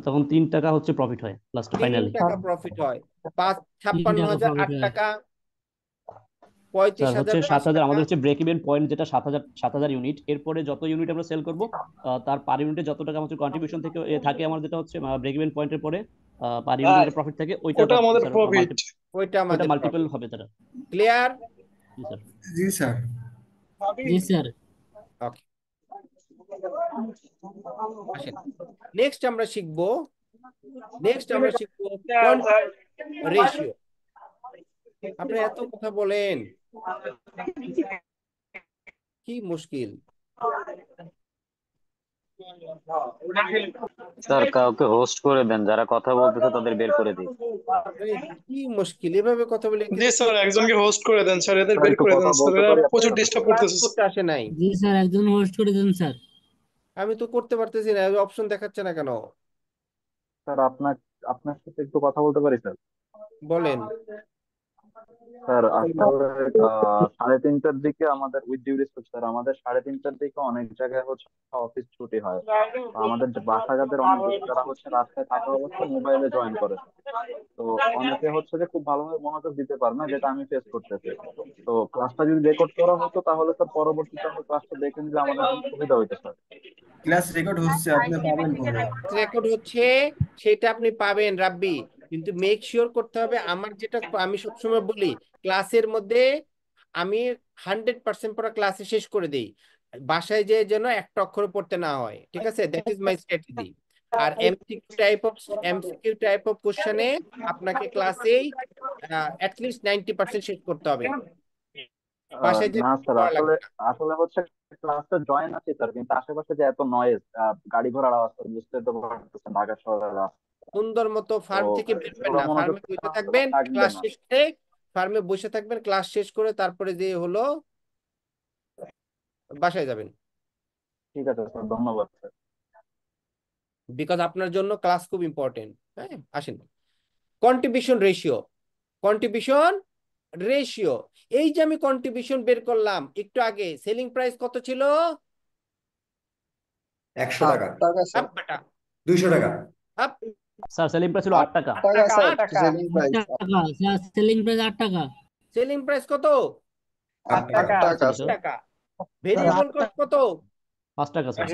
S13: তখন 3 টাকা হচ্ছে প্রফিট হয় লাস্ট
S8: 3
S13: ফাইনালি।
S8: টাকা প্রফিট হয়। 56,000 8 টাকা,
S13: স্যার হচ্ছে
S8: 35,000 5
S13: 7,000
S8: টাকা।
S13: আমাদের হচ্ছে ব্রেক ইভেন পয়েন্ট যেটা 7,000 ইউনিট। এরপরে যত ইউনিট আমরা সেল করব তার পার ইউনিটে যত টাকা আমাদের কন্ট্রিবিউশন থেকে থাকে আমার যেটা হচ্ছে ব্রেক ইভেন পয়েন্টের পরে পার ইউনিটের প্রফিট থাকে, ওইটা
S17: আমাদের প্রফিট।
S8: ওইটা আমাদের
S13: মাল্টিপল হবে তারা।
S8: ক্লিয়ার?
S2: জি স্যার।
S4: জি স্যার।
S8: ওকে, আসেন নেক্সট আমরা শিখবো রেশিও। আপনি এত কথা বলেন, কি মুশকিল।
S18: স্যার কাউকে হোস্ট করে দেন, যারা কথা বলতেছে তাদের বের করে দিন।
S8: কি মুশকিল এভাবে কথা বলে।
S17: জি স্যার, একজনকে হোস্ট করে দেন স্যার, এদের বের করে দেন স্যার, এরা প্রচুর ডিস্টার্ব করতেছে।
S8: আসে নাই।
S4: জি স্যার, একজন হোস্ট করে দেন স্যার।
S8: আমি তো করতে পারতেছি না, অপশন দেখাচ্ছে না কেন?
S19: স্যার আপনার সাথে একটু কথা বলতে পারি স্যার?
S8: বলেন
S19: স্যার আসলে 3:30টার দিকে আমাদের উইথ ডিউ রেসপেক্ট স্যার, আমাদের 3:30টার দিকে অনেক জায়গায় হচ্ছে অফিস ছুটি হয়। তো আমাদের বাসাগাদের অনেক লোক যারা হচ্ছে রাস্তায় থাকা অবস্থায় মোবাইলে জয়েন করে। তো অনেকে হচ্ছে যে খুব ভালোভাবে মনোযোগ দিতে পারে না, যেটা আমি ফেস করতেছি। তো ক্লাসটা যদি রেকর্ড করা হতো তাহলে স্যার পরবর্তীতে আমরা ক্লাসটা দেখে নিলে আমাদের জন্য সুবিধা হইতো স্যার।
S2: ক্লাস রেকর্ড হচ্ছে, আপনি পাবেন পরে।
S8: রেকর্ড হচ্ছে সেটা আপনি পাবেন রাব্বি, কিন্তু মেক শিওর করতে হবে। আমার যেটা আমি সবসময় বলি, ক্লাসের মধ্যে আমি 100% পড়া ক্লাসে শেষ করে দেই, বাসায় যে যেন একটা অক্ষর পড়তে না হয়, ঠিক আছে? That is my strategy. আর এমসিকিউ টাইপ অফ কোশ্চেনে আপনাকে ক্লাসেই অ্যাটলিস্ট 90% শেষ করতে হবে, বাসায় যে
S19: না স্যার,
S8: পড়া
S19: আসলে
S8: লাগবে না।
S19: আসলে হচ্ছে ক্লাসটা জয়েন আছে স্যার, কিন্তু আশেপাশে যে এত নয়েজ, গাড়ি ঘোড়ার আওয়াজ স্যার, বুঝতে তো পারতেছেন ঢাকা শহরের রাস্তা।
S8: সুন্দর মতো ফার্ম থেকে বেরোবেন না,
S19: মনোযোগ
S8: ফার্মে বসে থাকবেন,
S19: থাকবে
S8: ক্লাস
S19: না।
S8: শেষ করে ফার্মে বসে থাকবেন, ক্লাস শেষ করে তারপরে যে হলো বাসায় যাবেন।
S19: ঠিক আছে স্যার, ধন্যবাদ স্যার।
S8: বিকজ আপনার জন্য ক্লাস খুব ইম্পর্টেন্ট। হ্যাঁ, আসেন কন্ট্রিবিউশন রেশিও। এই যে আমি কন্ট্রিবিউশন বের করলাম একটু আগে, সেলিং প্রাইস কত ছিল?
S2: 100 টাকা।
S8: 200
S2: টাকা।
S13: স্যার সেলিং প্রাইস ছিল 8 টাকা।
S8: সেলিং প্রাইস কত?
S2: 8
S8: টাকা। ভেরিয়েবল কস্ট কত?
S13: 5 টাকা স্যার।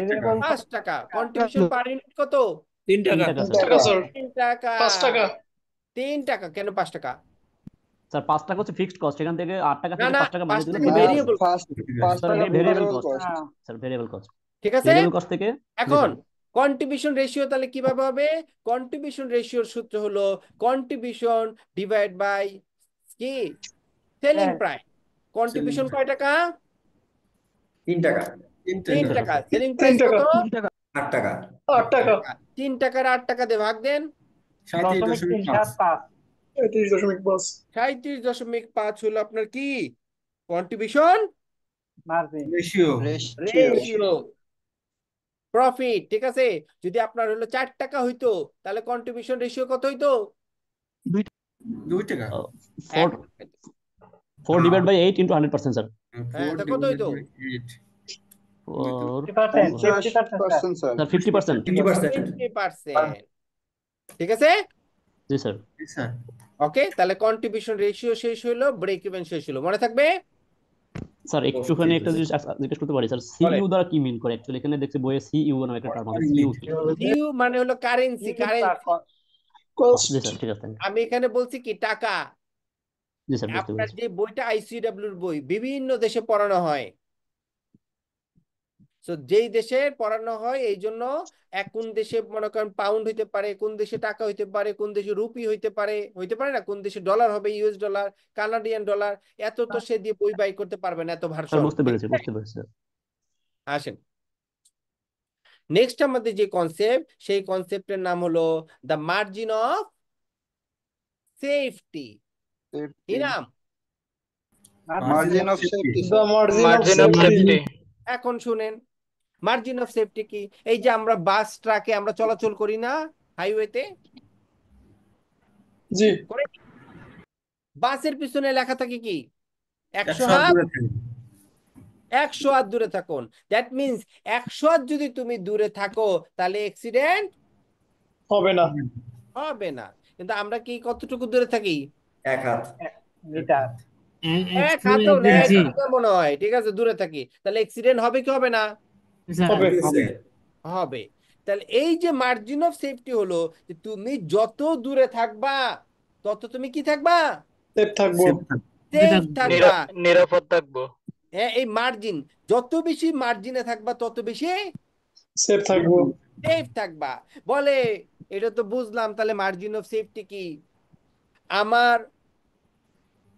S8: 5 টাকা। কন্ট্রিবিউশন পার ইউনিট কত?
S15: 3 টাকা।
S8: 3 টাকা।
S17: 5 টাকা।
S8: 3 টাকা কেন 5 টাকা?
S13: স্যার 5 টাকা হচ্ছে ফিক্সড কস্ট, এখান থেকে 8 টাকা থেকে 5 টাকা বানিয়ে দিলে
S8: ভেরিয়েবল কস্ট।
S13: Variable cost.
S8: ঠিক আছে?
S13: ভেরিয়েবল কস্ট থেকে
S8: এখন কন্ট্রিবিউশন রেশিও তাহলে কিভাবে হবে? কন্ট্রিবিউশন রেশিওর সূত্র হলো কন্ট্রিবিউশন ডিভাইড বাই কি সেলিং প্রাইস। কন্ট্রিবিউশন কয় টাকা?
S2: 3 টাকা।
S8: 3 টাকা। সেলিং প্রাইস কত?
S2: 8 টাকা।
S17: 8 টাকা।
S8: 3 টাকার 8 টাকা দিয়ে ভাগ দেন। 37.5 হলো আপনার কি কন্ট্রিবিউশন
S2: রেশিও।
S8: প্রফিট। ঠিক আছে, যদি আপনার হলো 4 টাকা হইতো তাহলে কন্ট্রিবিউশন রেশিও কত হইতো?
S2: 2 টাকা।
S13: 4 ডিভাইড বাই 8 ইনটু 100% স্যার।
S8: হ্যাঁ, এটা কত হইতো? 50%। ঠিক আছে?
S13: জি স্যার।
S8: ওকে, তাহলে কন্ট্রিবিউশন রেশিও শেষ হলো, ব্রেক ইভেন শেষ হলো, মনে থাকবে?
S13: স্যার একটুখানি একটা জিনিস জিজ্ঞেস করতে পারি স্যার, সিইউ দ্বারা কি মিন করে? অ্যাকচুয়ালি এখানে দেখছি বইয়ে সিইউ নামে একটা টার্ম আছে।
S8: সিইউ মানে হলো কারেন্সি।
S13: জি স্যার, ঠিক আছে।
S8: আমি এখানে বলছি কি টাকা।
S13: জি স্যার, বুঝতে
S8: আপনার
S13: পেরেছি।
S8: যে বইটা আইসিডব্লিউ এর বই বিভিন্ন দেশে পড়ানো হয়, তো যেই দেশে পড়ানো হয় এই জন্য কোন দেশে মনে করেন পাউন্ড হইতে পারে, কোন দেশে টাকা হইতে পারে, কোন দেশে রুপি হইতে পারে না, কোন দেশে ডলার হবে, ইউএস ডলার, কানাডিয়ান ডলার, এত তো সে দিয়ে বই বাই করতে পারবে না, এত ভার্সন।
S13: বুঝতে পেরেছি।
S8: আসেন নেক্সট আমাদের যে কনসেপ্ট, সেই কনসেপ্টের নাম হলো দ্য মার্জিন অফ সেফটি। কি নাম?
S7: Margin of safety.
S5: Margin of safety.
S8: এখন শুনেন, মার্জিন অফ সেফটি কি? এই যে আমরা বাস ট্রাকে আমরা চলাচল করি না হাইওয়েতে,
S17: জি
S8: বাসের পিছনে লেখা থাকে কি 100
S1: 100
S8: হাত,
S1: দূরে থাকবে।
S8: 100 হাত দূরে থাকুন। দ্যাট মিনস 100 হাত যদি তুমি দূরে থাকো তাহলে অ্যাক্সিডেন্ট
S17: হবে না।
S8: হবে না। কিন্তু আমরা কি কতটুকু দূরে থাকি?
S1: 1 হাত।
S7: মিটার।
S8: এক হাতও না, 1 মিটার মনে হয়, ঠিক আছে, দূরে থাকি, তাহলে অ্যাক্সিডেন্ট হবে কি হবে না?
S17: হবে।
S8: হবে। তাহলে এই যে মার্জিন অফ সেফটি হলো যে তুমি যত দূরে থাকবা তত তুমি কি থাকবা?
S17: সেফ থাকবো।
S8: সেফ থাকবা।
S5: নিরাপদ থাকবো।
S8: হ্যাঁ, এই মার্জিন যত বেশি মার্জিনে থাকবা তত বেশি
S17: সেফ থাকবো।
S8: সেফ থাকবা। বলে এটা তো বুঝলাম, তাহলে মার্জিন অফ সেফটি কি? আমার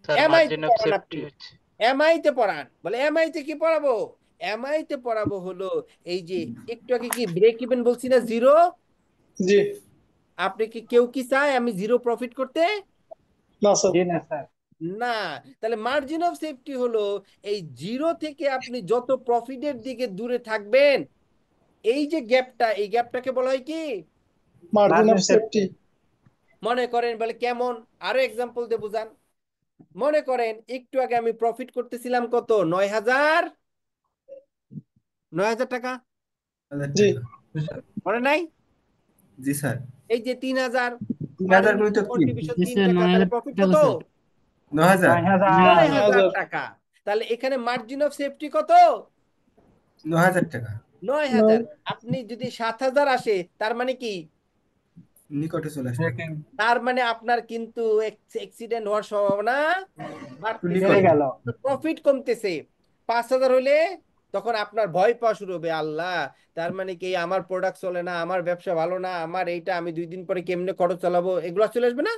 S5: স্যার
S8: এমআই তে
S5: মার্জিন অফ
S8: পড়ান
S5: সেফটি
S8: আপনি,
S5: হচ্ছে
S8: এমআই তে পড়ান। বলে এমআই তে কি পড়াবো? এমআই তে পড়াবো হলো এই যে একটু আগে কি ব্রেক ইভেন বলছি না, জিরো।
S17: জি
S8: আপনি কি কেউ কি চায় আমি জিরো প্রফিট করতে?
S17: না স্যার।
S7: জি না স্যার।
S8: না। তাহলে মার্জিন অফ সেফটি হলো এই জিরো থেকে আপনি যত প্রফিটের দিকে দূরে থাকবেন, এই যে গ্যাপটা, এই গ্যাপটাকে বলা হয় কি?
S17: Margin of safety.
S8: মনে করেন, বলে কেমন, আরো এক্সাম্পল দিয়ে বুঝান। মনে করেন একটু আগে আমি প্রফিট করতেছিলাম কত? 9,000 টাকা।
S17: জি
S8: মনে নাই?
S1: জি স্যার।
S8: এই যে 3,000
S1: 3,000 করে তো কি?
S8: কন্ট্রিবিউশন
S4: জি
S8: 3
S4: স্যার,
S8: টাকা, তাহলে
S4: 9,000
S8: প্রফিট
S4: টাকা
S8: কত?
S4: স্যার।
S1: 9,000।
S8: 9,000 টাকা। তাহলে এখানে মার্জিন অফ সেফটি কত?
S1: 9,000 টাকা।
S8: 9,000। আপনি যদি 7,000 আসে তার মানে কি?
S1: নিকটে চলে আসবে।
S8: তার মানে আপনার কিন্তু অ্যাক্সিডেন্ট হওয়ার সম্ভাবনা
S1: বেড়ে গেল।
S8: প্রফিট কমতেছে। 5,000 হইলে তখন আপনার ভয় পাওয়া শুরু হবে, আল্লাহ, তার মানে কি আমার প্রোডাক্ট চলে না, আমার ব্যবসা ভালো না, আমার এইটা আমি 2 দিন পরে কেমনে খরচ চালাবো, এগুলো চলে আসবে না?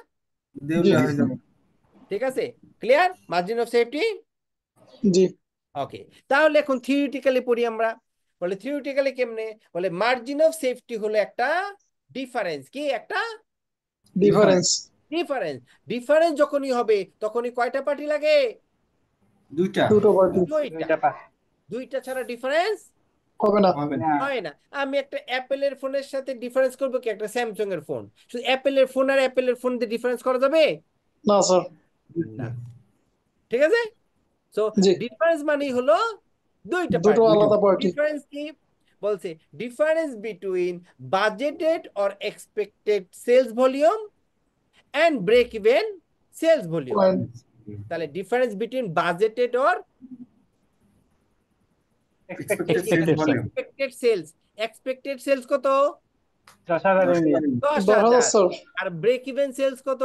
S1: দেউলিয়া হয়ে যাবে।
S8: ঠিক আছে, ক্লিয়ার মার্জিন অফ সেফটি?
S17: জি
S8: ওকে, তাহলে এখন থিওরিটিক্যালি পড়ি আমরা। বলে থিওরিটিক্যালি কেমনে? বলে মার্জিন অফ সেফটি হলো একটা ডিফারেন্স। কি একটা
S17: ডিফারেন্স?
S8: ডিফারেন্স। ডিফারেন্স যখনই হবে তখনই কয়টা পার্টি লাগে?
S1: দুইটা।
S17: দুটো পার্টি।
S8: দুইটা ছাড়া ডিফারেন্স
S17: হবে না।
S8: হয় না। আমি একটা অ্যাপেলের ফোনের সাথে ডিফারেন্স করবো কি একটা স্যামসাং এর ফোন? শুধু অ্যাপেলের ফোন আর অ্যাপেলের ফোন দিয়ে ডিফারেন্স করা যাবে
S17: না স্যার।
S8: না। ঠিক আছে, সো
S17: জি
S8: ডিফারেন্স মানেই হলো দুইটা
S17: দুটো
S8: পার্টি।
S17: আলাদা পার্টি।
S8: ডিফারেন্স কি বলছে? Difference between budgeted or expected sales volume and break even sales volume. তাহলে difference between budgeted or expected sales. Expected sales কত? 10,000। আর ব্রেক ইভেন সেলস কত?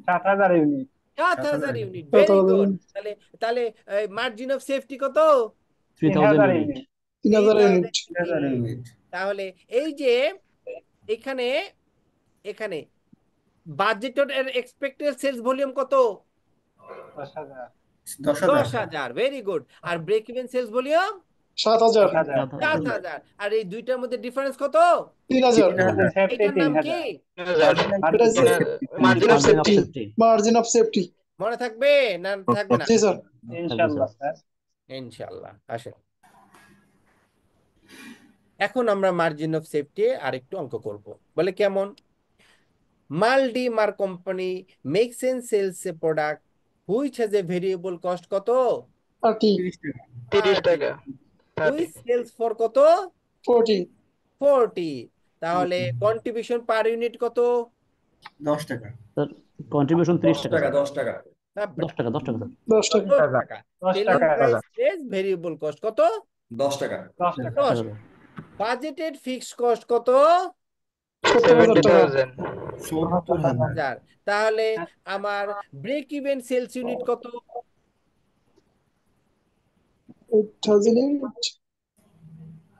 S7: 7,000 ইউনিট।
S8: 7,000 ইউনিট। Very good. তাহলে তাহলে মার্জিন অফ সেফটি কত?
S4: 3,000 unit.
S17: 3,000
S1: unit.
S8: তাহলে এই যে এখানে এখানে বাজেটেড এর এক্সপেক্টেড সেলস ভলিউম কত? 10,000। Very good. আর ব্রেক ইভেন সেলস ভলিউম
S17: 7,000।
S8: 7,000। আর এই দুইটার মধ্যে ডিফারেন্স কত?
S17: 3,000।
S8: এটার নাম কি?
S17: Margin of safety. Margin of safety.
S8: মনে থাকবে না থাকবে না?
S17: জি স্যার।
S7: ইনশাআল্লাহ স্যার।
S8: ইনশাআল্লাহ। আসেন এখন আমরা মার্জিন অফ সেফটি আরেকটু অঙ্ক করব। বলে কেমন? মালডিমার company makes and sells a product which has a variable cost কত?
S5: 30 টাকা।
S8: হুইচ সেলস ফর কত? 40। তাহলে কন্ট্রিবিউশন পার ইউনিট কত?
S1: 10 টাকা।
S13: স্যার কন্ট্রিবিউশন 30 টাকা।
S1: 10 টাকা।
S13: 10 টাকা 10 টাকা
S17: 10 টাকা।
S8: Selling price less variable cost কত?
S1: 10 টাকা।
S8: 10। বাজেটেড ফিক্সড কস্ট কত?
S17: 70,000
S8: 70,000। তাহলে আমার ব্রেক ইভেন সেলস ইউনিট কত?
S17: 8,000 unit.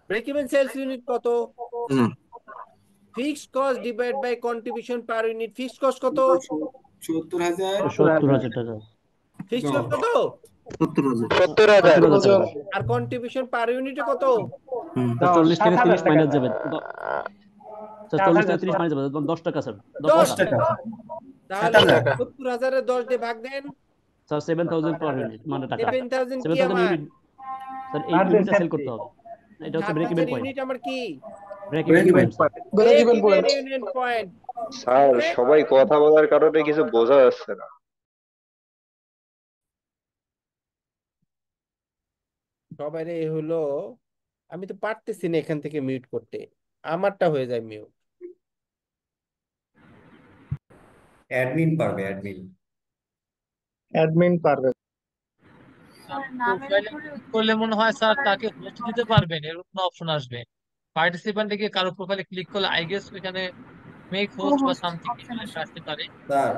S8: Break even sales unit কত? Fixed cost divide by contribution per unit. Fixed cost কত?
S13: 70,000 টাকা।
S8: ফিক্সড কস্ট কত?
S5: 70,000।
S8: আর কন্ট্রিবিউশন পার ইউনিটে কত?
S13: 40 থেকে 30 মাইনাস যাবে। স্যার 40 থেকে 30 মাইনাস যাবে 10 টাকা স্যার।
S8: 10 টাকা। তাহলে 70,000 এর 10 দিয়ে ভাগ দেন।
S13: স্যার 7,000 পার ইউনিট মানে টাকা।
S8: 7,000 কি
S13: 7,000
S8: আমার?
S13: ইউনিট স্যার এই ইউনিটটা সেল করতে হবে। এটা হচ্ছে ব্রেক
S8: 7000
S13: ইভেন পয়েন্ট।
S8: ইউনিট আমার কি?
S13: Break even point sir.
S8: Break
S17: even
S8: even
S17: point.
S8: Unit point.
S20: Sir সবাই কথা বলার কারণে কিছু বোঝা যাচ্ছে না।
S8: সবাই হলো, আমি তো পারতেছি না এখান থেকে মিউট করতে, আমারটা হয়ে যায় মিউট।
S1: অ্যাডমিন পারবে, অ্যাডমিন।
S17: অ্যাডমিন পারবে।
S6: প্রোফাইলে ক্লিক করলে মনে হয় স্যার তাকে হোস্ট দিতে পারবেন, এরকম অপশন আসবে। পার্টিসিপেন্ট থেকে কারো প্রোফাইলে ক্লিক করলে আই গেস ওখানে মেক হোস্ট বা সামথিং আসতে পারে।
S1: স্যার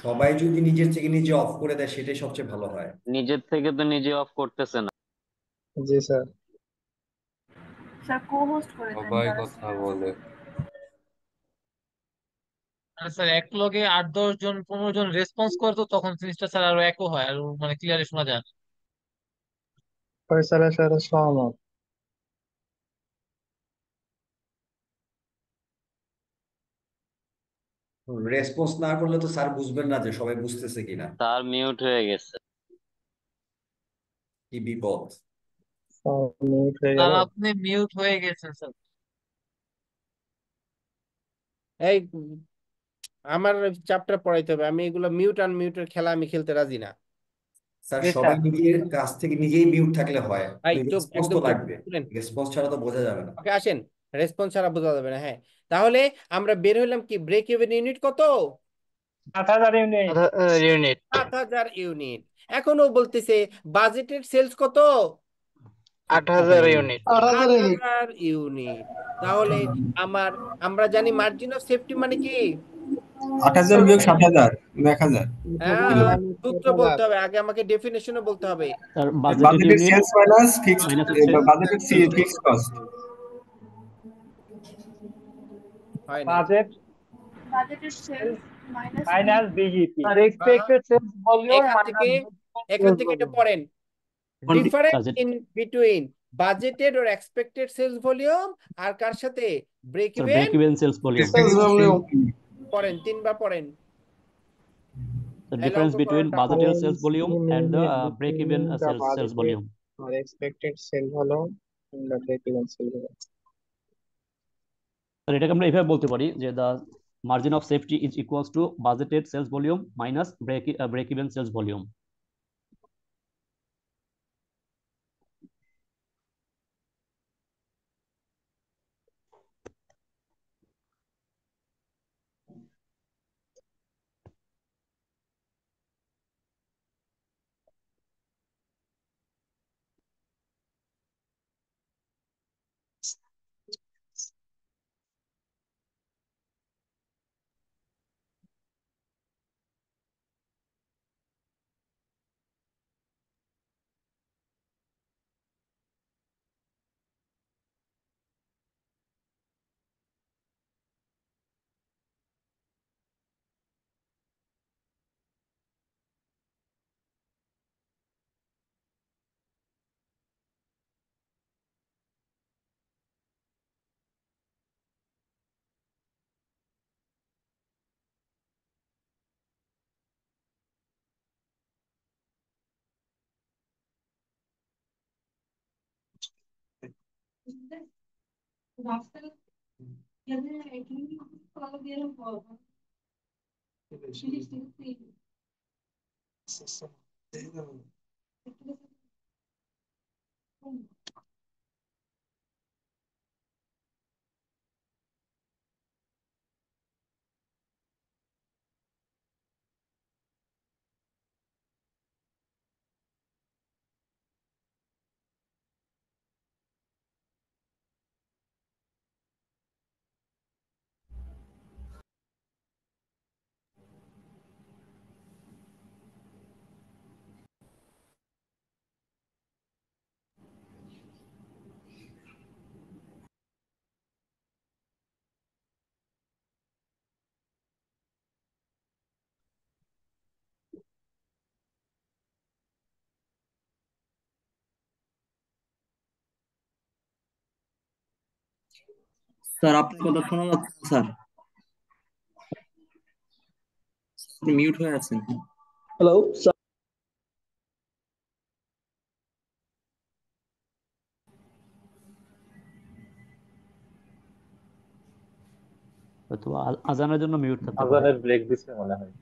S1: সবাই যদি নিজের থেকে নিজে অফ করে দেয় সেটাই সবচেয়ে ভালো হয়।
S18: নিজের থেকে তো নিজে অফ করতেছে না।
S17: জি স্যার।
S21: স্যার কো হোস্ট করে দেন
S22: সবাই
S21: যারা
S22: কথা বলে।
S6: স্যার এক লগে 8-10 জন 15 জন রেসপন্স করে তো তখন জিনিসটা স্যার আরো একও হয়, আর মানে ক্লিয়ারলি শোনা যায় না।
S17: ফয়সালের সাথে সহমত।
S1: রেসপন্স না করলে তো স্যার বুঝবেন না যে সবাই বুঝতেছে কিনা।
S18: তার মিউট হয়ে গেছে।
S1: কি বিপদ।
S17: মিউট হয়ে
S6: স্যার
S17: গেল।
S6: আপনি মিউট হয়ে গেছেন স্যার।
S8: এই আমার চ্যাপ্টার পড়াইতে হবে, আমি এগুলো মিউট আনমিউটের খেলা আমি খেলতে রাজি না।
S1: স্যার সবাই নিজের কাছ থেকে নিজেই মিউট থাকলে হয়,
S8: এই চুপ,
S1: রেসপন্স তো
S8: একদম চুপ,
S1: লাগবে,
S8: শুনেন।
S1: রেসপন্স ছাড়া তো বোঝা যাবে না।
S8: ওকে আসেন, রেসপন্স ছাড়া বোঝা যাবে না। হ্যাঁ, তাহলে আমরা বের হইলাম কি, ব্রেক ইভেন ইউনিট কত?
S5: 7000 ইউনিট।
S8: 7000 ইউনিট। এখনো বলতেছে বাজেটেড সেলস কত?
S5: 8000 ইউনিট।
S8: 8000 ইউনিট। তাহলে আমরা জানি মার্জিন অফ সেফটি মানে কি?
S22: 8000 বিয়োগ 7000 1000।
S8: হ্যাঁ, সূত্র বলতে হবে আগে, আমাকে ডেফিনেশনও বলতে হবে।
S13: Sir
S22: budgeted sales minus fixed, budgeted fixed cost.
S8: হয় না,
S21: বাজেটেড সেলস
S5: মাইনাস বিজিপি।
S16: আর এক্সপেক্টেড সেলস ভলিউম
S8: এখান থেকে এটা পড়েন, difference in between budgeted or expected sales volume আর কার সাথে? Break
S13: sir break even sales volume.
S8: পড়েন, 3 বার পড়েন।
S13: The difference between budgeted sales volume and the break even sales volume.
S17: Or expected sales volume and the break even sales volume.
S13: Sir এটাকে আমরা এভাবে বলতে পারি যে the margin of safety is equals to budgeted sales volume minus break even sales volume.
S9: Sir আপনার কথা শোনা যাচ্ছে না স্যার, আপনি মিউট হয়ে আছেন।
S2: Hello sir.
S13: আজানের জন্য মিউট থাকতে পারে।
S10: আজানের ব্রেক দিচ্ছে মনে হয়।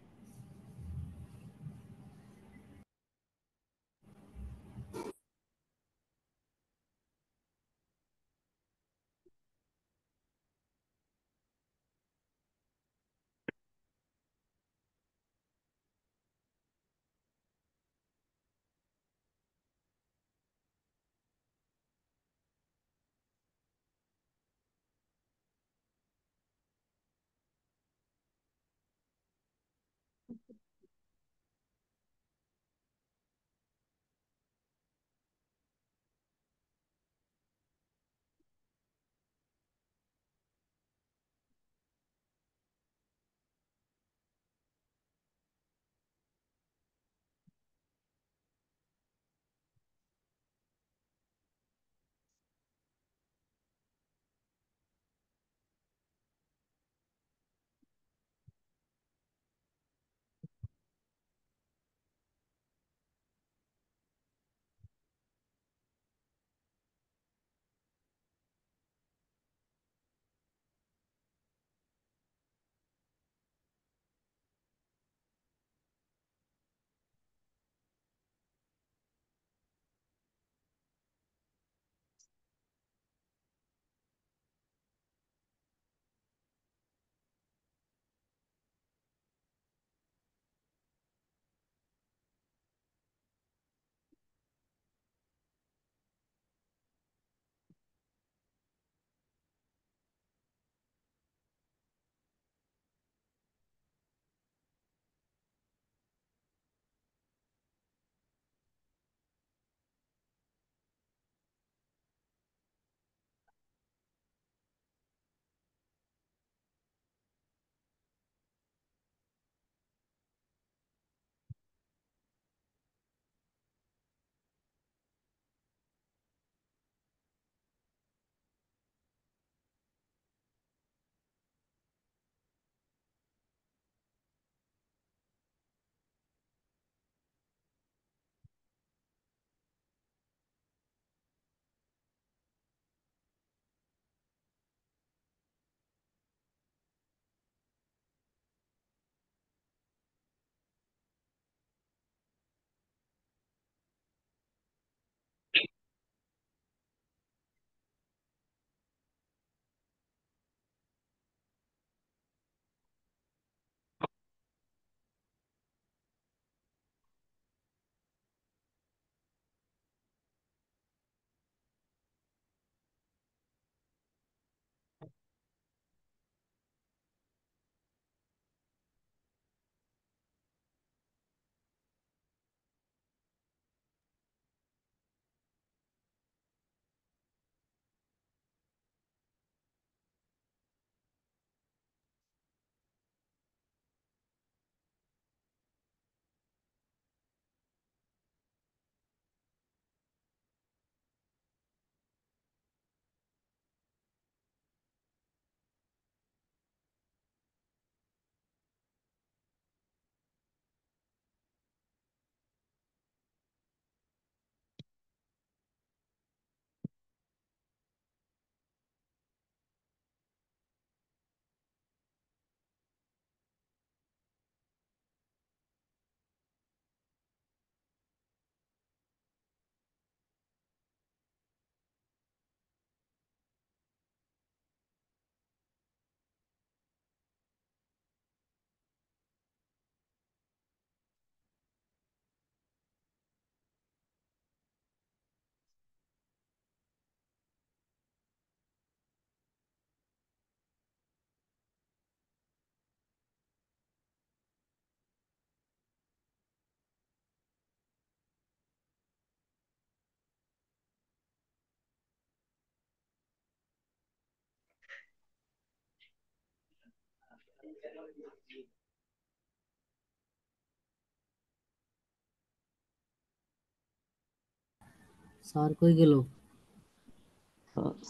S4: স্যার কই গেল?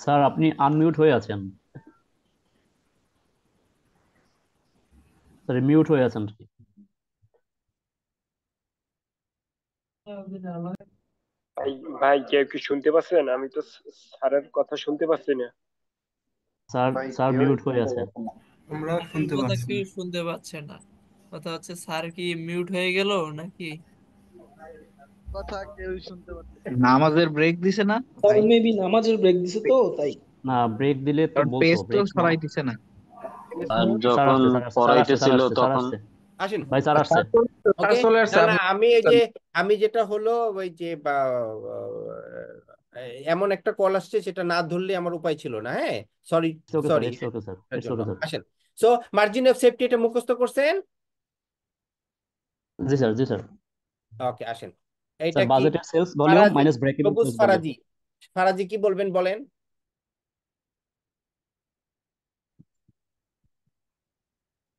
S13: স্যার আপনি আনমিউট হয়ে আছেন, স্যার মিউট হয়ে আছেন।
S11: ভাই ভাই কেউ কি শুনতে পাচ্ছেন? আমি তো স্যারের কথা শুনতে পাচ্ছি না।
S13: স্যার স্যার মিউট হয়ে আছে।
S22: আমরা শুনতে
S15: কথা
S22: পাচ্ছি
S15: কেউ শুনতে পাচ্ছে না। কথা হচ্ছে স্যার কি মিউট হয়ে গেল নাকি?
S10: কথা কেউ শুনতে পাচ্ছে
S12: নামাজের ব্রেক দিছে না
S22: স্যার
S12: ভাই?
S22: মেবি নামাজের ব্রেক দিছে তো তাই
S13: না, ব্রেক দিলে তো
S12: কারণ
S13: বলতো
S12: পেজ তো
S13: ব্রেক
S12: সরাই দিছে না।
S18: আর
S13: স্যার
S18: যখন
S13: আসছে, স্যার আসছে, স্যার আসছে, স্যার
S18: পড়াইতেছিল
S13: আসছে, স্যার
S18: তখন
S13: আসছে,
S8: আসেন
S13: ভাই স্যার আসছে।
S8: ওকে
S22: চলে আসছে
S8: না না আমি এই যে আমি যেটা হলো ওই যে এমন একটা কল আসছে সেটা না ধরলে আমার উপায় ছিল না। হ্যাঁ sorry
S13: okay sir,
S8: sorry
S13: it's okay sir,
S8: এর
S13: ইটস
S8: জন্য
S13: ওকে স্যার।
S8: আসেন। সো মার্জিন অফ সেফটি এটা মুখস্থ করছেন?
S13: জি স্যার, জি স্যার।
S8: ওকে আসেন এইটা
S13: স্যার
S8: কি
S13: বাজেটেড সেলস ভলিউম
S8: ফারাজি
S13: মাইনাস ব্রেক ইভেন
S8: সবুজ
S13: সেলস ভলিউম।
S8: ফারাজি ফারাজি কি বলবেন বলেন?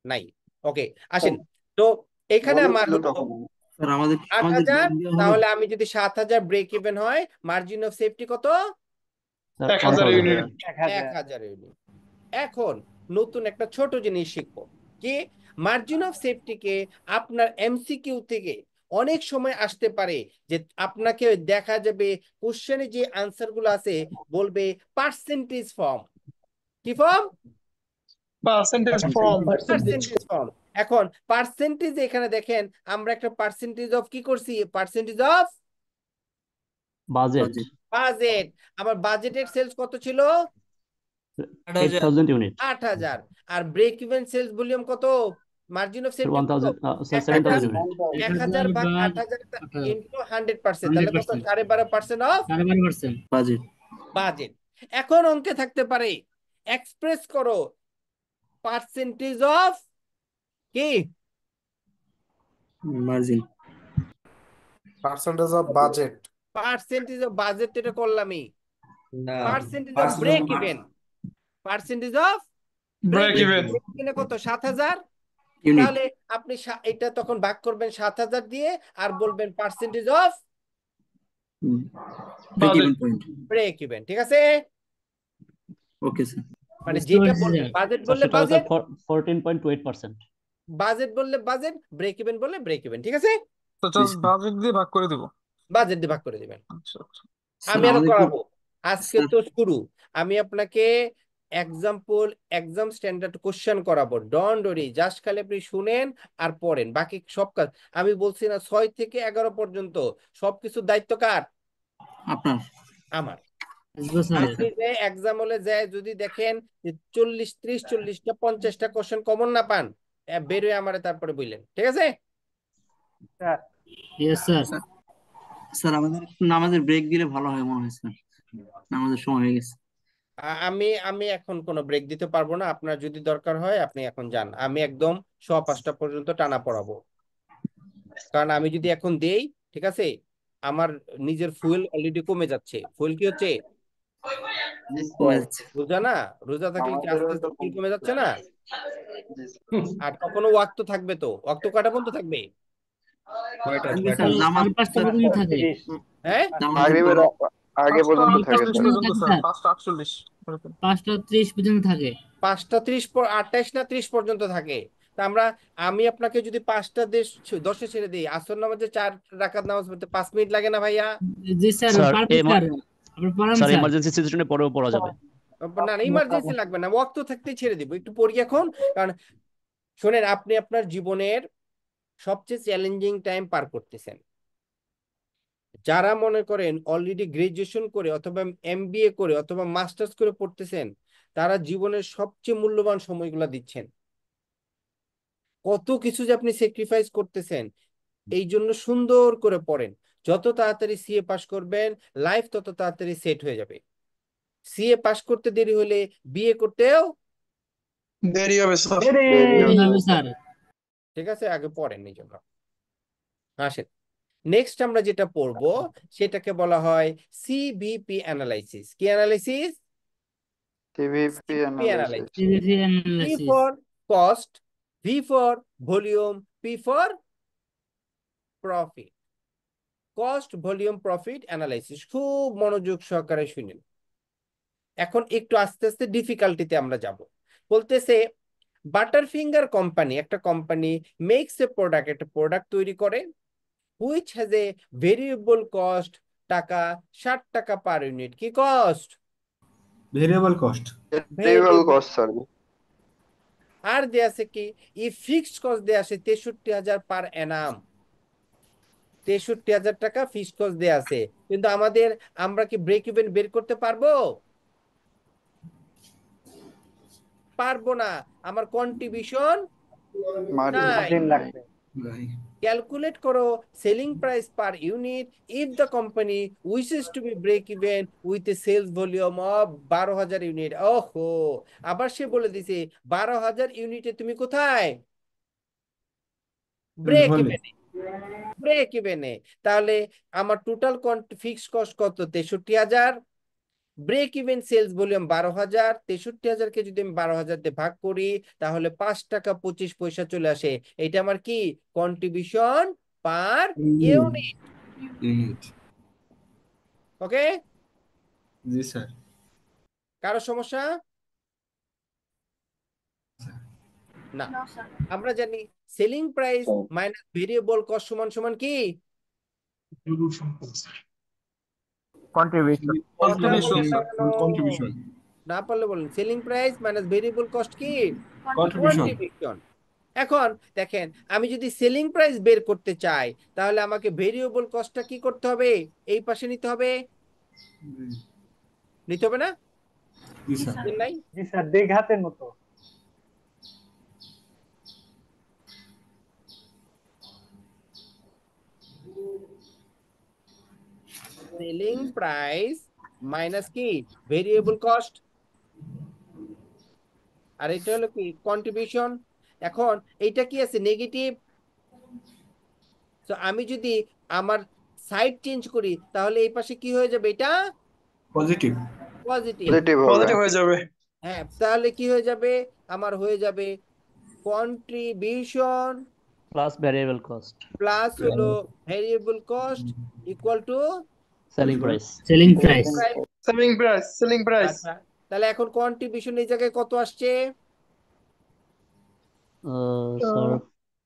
S8: নাই। ওকে আসেন। তো এখানে আমার হলো
S22: স্যার আমাদের
S8: 8,000,
S22: ব্রেক দেওয়া হবে
S8: তাহলে আমি যদি 7,000 ব্রেক ইভেন হয় মার্জিন অফ সেফটি কত?
S13: Sir
S17: 1000
S13: 1000
S17: unit
S8: 1,000 unit. এখন নতুন একটা ছোট জিনিস শিখবো কি মার্জিন অফ সেফটিকে আপনার এমসিকিউ থেকে অনেক সময় আসতে পারে যে আপনাকে দেখা যাবে কোশ্চেনে যে আনসার গুলো আছে বলবে পার্সেন্টেজ ফর্ম। কি form?
S17: Percentage form
S8: percentage form. এখন পার্সেন্টেজ এখানে দেখেন আমরা একটা পার্সেন্টেজ অফ কি করছি? Percentage of
S13: budget
S8: budget. আমার বাজেটের সেলস কত ছিল?
S13: 8000 ইউনিট।
S8: 8,000। আর ব্রেক ইভেন সেলস ভলিউম কত? মার্জিন অফ
S13: স্যার
S8: সেফটি কত?
S13: 1000 স্যার 7000 ইউনিট।
S8: 1,000 ভাগ 8,000 ইন্টু 100%, তাহলে কত? 12.5% অফ
S4: 12.5%
S22: বাজেট
S8: বাজেট। এখন অঙ্কে থাকতে পারে এক্সপ্রেস করো পার্সেন্টেজ অফ কি
S22: margin
S17: percentage of budget
S8: percentage of budget, এটা করলামই।
S22: না
S8: percentage of break even, percentage of
S17: break even
S8: কত? 7,000।
S22: ইউনিট
S8: তাহলে আপনি এটা তখন ভাগ করবেন 7,000 দিয়ে আর বলবেন percentage of
S22: break even point.
S8: Break even. ঠিক আছে?
S22: ওকে স্যার
S8: মানে
S4: বুঝতে
S8: যেটা
S4: পারছি
S8: বলবে
S4: স্যার।
S8: বাজেট
S13: স্যার
S8: বললে
S13: সেটা হলো
S8: বাজেট,
S13: 14.8%।
S8: বাজেট বললে বাজেট, ব্রেক ইভেন বললে ব্রেক ইভেন। ঠিক আছে?
S17: তো জাস্ট বাজেট দিয়ে ভাগ করে দিব।
S8: বাজেট দিয়ে ভাগ করে দিবেন।
S17: আচ্ছা আচ্ছা
S22: স্যার
S8: আমি আরো
S22: আমাদের
S8: করাবো। আজকে
S22: স্যার
S8: তো শুরু, আমি আপনাকে এক্সাম্পল এক্সাম স্ট্যান্ডার্ড কোশ্চেন করাবো। ডোন্ট ওয়ারি, জাস্ট খালি আপনি শুনেন আর পড়েন, বাকি সব কাজ আমি বলছি না। 6 থেকে 11 পর্যন্ত সবকিছুর দায়িত্ব কার?
S22: আপনার
S8: আমার।
S4: বুঝবো স্যার।
S8: আপনি যে এক্সাম হলে যায় যদি দেখেন যে 40, 30, 40টা 50টা কোশ্চেন কমন না পান, বেরোয় আমারে তারপরে বললেন। ঠিক আছে?
S4: Yes sir.
S22: স্যার আমাদের নামাজের ব্রেক দিলে ভালো হয় মনে হয় স্যার, নামাজের সময় হয়ে গেছে।
S8: আমি আমি এখন কোনো ব্রেক দিতে পারবো না। আপনার যদি দরকার হয় আপনি এখন যান, আমি একদম 5:15 পর্যন্ত টানা পড়াবো। কারণ আমি যদি এখন দেই, ঠিক আছে, আমার নিজের ফুয়েল অলরেডি কমে যাচ্ছে। ফুয়েল কি হচ্ছে? রোজা না, রোজা থাকলে কি আস্তে আস্তে ফুয়েল কমে যাচ্ছে না? আর কখনো ওয়াক্ত থাকবে, তো ওয়াক্ত কয়টা পর্যন্ত থাকবে?
S4: সাড়ে 5টা পর্যন্ত থাকে।
S8: হ্যাঁ
S20: মাগরিবের আগে পর্যন্ত থাকে স্যার।
S4: 5:30 পর্যন্ত থাকে।
S8: 5:30 28 না 30 পর্যন্ত থাকে। তা আমি আপনাকে যদি 5:10 ছেড়ে দিই, আসর নামাজে 4 রাকাত নামাজ পড়তে 5 মিনিট লাগে না ভাইয়া?
S4: জি স্যার, পারফেক্ট স্যার। আপনি পড়ান
S13: স্যার
S4: স্যার।
S13: ইমার্জেন্সি সিচুয়েশনে পরেও পড়া যাবে।
S8: না না ইমার্জেন্সি লাগবে না, ওয়াক্ত থাকতেই ছেড়ে দিব। একটু পড়ি এখন। কারণ শোনেন, আপনি আপনার জীবনের সবচেয়ে চ্যালেঞ্জিং টাইম পার করতেছেন। যারা মনে করেন অলরেডি গ্রাজুয়েশন করে অথবা এমবিএ করে অথবা মাস্টার্স করে পড়তেছেন, তারা জীবনের সবচেয়ে মূল্যবান সময়গুলো দিচ্ছেন। কত কিছু যে আপনি স্যাক্রিফাইস করতেছেন, এই জন্য সুন্দর করে পড়েন। যত তাড়াতাড়ি সিএ পাস করবেন, লাইফ তত তাড়াতাড়ি সেট হয়ে যাবে। সিএ পাস করতে দেরি হলে বিএ করতেও
S17: দেরি হবে স্যার।
S4: স্যার
S8: ঠিক আছে, আগে পড়েন এই জন্য। আসেন, নেক্সট আমরা যেটা পড়বো সেটাকে বলা হয় সিভিপি অ্যানালাইসিস। কি analysis?
S20: CVP analysis.
S8: P for cost, V for volume, P for profit. Cost volume profit analysis খুব মনোযোগ সহকারে শুনেন। এখন একটু আস্তে আস্তে ডিফিকাল্টিতে আমরা যাব। বলতেছে বাটারফিঙ্গার কোম্পানি, একটা কোম্পানি মেক্স এ প্রোডাক্ট, একটা প্রোডাক্ট তৈরি করে, which has a variable cost taka 60 taka per unit. কি cost?
S22: Variable cost.
S20: Variable cost sir.
S8: আর দেয়া আছে কি ই ফিক্সড কস্ট দেয়া আছে 63,000 পার অ্যানাম, 63,000 টাকা ফিক্সড কস্ট দেয়া আছে। কিন্তু আমরা কি ব্রেক ইভেন বের করতে পারবো? পারবো না, আমার কন্ট্রিবিউশন নাই। ক্যালকুলেট করো selling price per unit if the company wishes to be break even with a sales volume of 12,000 unit. ওহো, আবার সে বলে দিছে 12,000 ইউনিটে তুমি কোথায়? ব্রেক ইভেনে। ব্রেক ইভেনে। তাহলে আমার টোটাল ফিক্সড কস্ট কত? 63,000। Break even sales volume 12,000। 63,000-কে যদি আমি 12,000 দিয়ে ভাগ করি তাহলে 5 টাকা 25 পয়সা চলে আসে। এটা আমার কি কন্ট্রিবিউশন পার ইউনিট। ওকে,
S1: জি স্যার।
S8: কারো সমস্যা? না, আমরা জানি selling price minus variable cost সমান সমান কি?
S1: কন্ট্রিবিউশন।
S8: না পারলে বলেন selling price minus variable cost কি? কন্ট্রিবিউশন। এখন দেখেন, আমি যদি সেলিং প্রাইস বের করতে চাই তাহলে আমাকে ভেরিয়েবল কস্টটা কি করতে হবে? এই পাশে নিতে হবে, নিতে হবে না? নাই
S2: জি স্যার, দেঘাতের মতো।
S8: সেলিং প্রাইস মাইনাস কি ভেরিয়েবল কস্ট, আর এটা হলো কি কন্ট্রিবিউশন। এখন এইটা কি আছে? নেগেটিভ। তো আমি যদি আমার সাইড চেঞ্জ করি তাহলে এই পাশে কি হয়ে যাবে? এটা
S1: পজিটিভ।
S8: পজিটিভ
S17: হয়ে যাবে।
S8: হ্যাঁ, তাহলে কি হয়ে যাবে? আমার হয়ে যাবে contribution
S13: plus variable cost
S8: plus হলো variable cost equal to
S13: selling price.
S17: Selling price.
S8: আচ্ছা, তাহলে এখন কন্ট্রিবিউশন এই জায়গায় কত আসছে?
S13: স্যার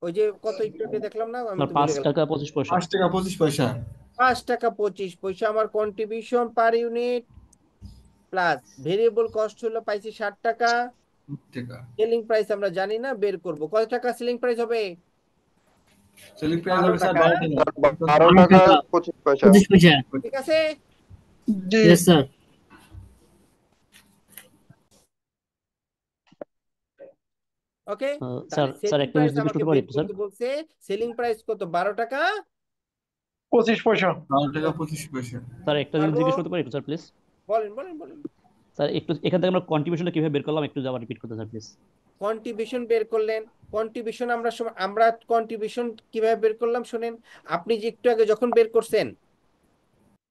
S8: ওই যে কত একটু আগে দেখলাম না, আমি তো
S13: 5
S8: ভুলে গেলাম।
S13: টাকা 25 পয়সা।
S1: 5 টাকা 25 পয়সা।
S8: 5 টাকা 25 পয়সা আমার contribution per unit, plus variable cost হলো পাইছি 60 টাকা। সেলিং প্রাইস আমরা জানি না, বের করব। কত টাকা সেলিং প্রাইস হবে?
S1: সেলিং প্রাইস হবে স্যার 12
S20: টাকা 25 পয়সা।
S8: ঠিক আছে?
S17: জি
S4: স্যার।
S8: ওকে,
S13: স্যার একটা জিনিস জিজ্ঞেস করতে পারি একটু স্যার?
S8: বলছে সেলিং প্রাইস কত? 12 টাকা
S17: 25 পয়সা।
S1: 12 টাকা 25 পয়সা।
S13: স্যার একটা জিনিস জিজ্ঞেস করতে পারি একটু স্যার প্লিজ?
S8: বলেন বলেন বলেন।
S13: স্যার একটু এখান থেকে আমরা কন্ট্রিবিউশনটা কিভাবে বের করলাম একটু আবার রিপিট করতে স্যার প্লিজ?
S8: কন্ট্রিবিউশন বের করলেন, কন্ট্রিবিউশন আমরা কন্ট্রিবিউশন কিভাবে বের করলাম শুনেন। আপনি যে একটু আগে যখন বের করছেন,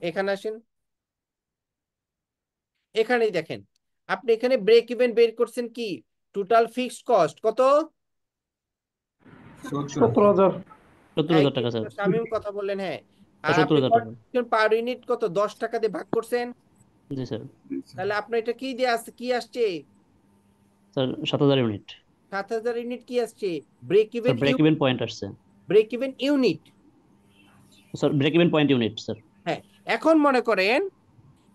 S8: এখানে আসেন, এখানেই দেখেন, আপনি এখানে ব্রেক ইভেন বের করছেন কি? টোটাল ফিক্সড কস্ট কত?
S17: 17,000।
S13: 70,000 টাকা স্যার।
S8: শামীম কথা বললেন, হ্যাঁ। আর
S13: 70,000 টাকা।
S8: পার ইউনিট কত? 10 টাকা দিয়ে ভাগ করছেন।
S13: জি স্যার।
S8: তাহলে আপনার এটা কি দিয়ে আসছে? কি আসছে?
S13: Sir 7,000 unit.
S8: 7,000 ইউনিট কি আসছে? Break even.
S13: Break even point আসছে।
S8: Break even unit
S13: sir, break even point unit sir.
S8: হ্যাঁ, এখন মনে করেন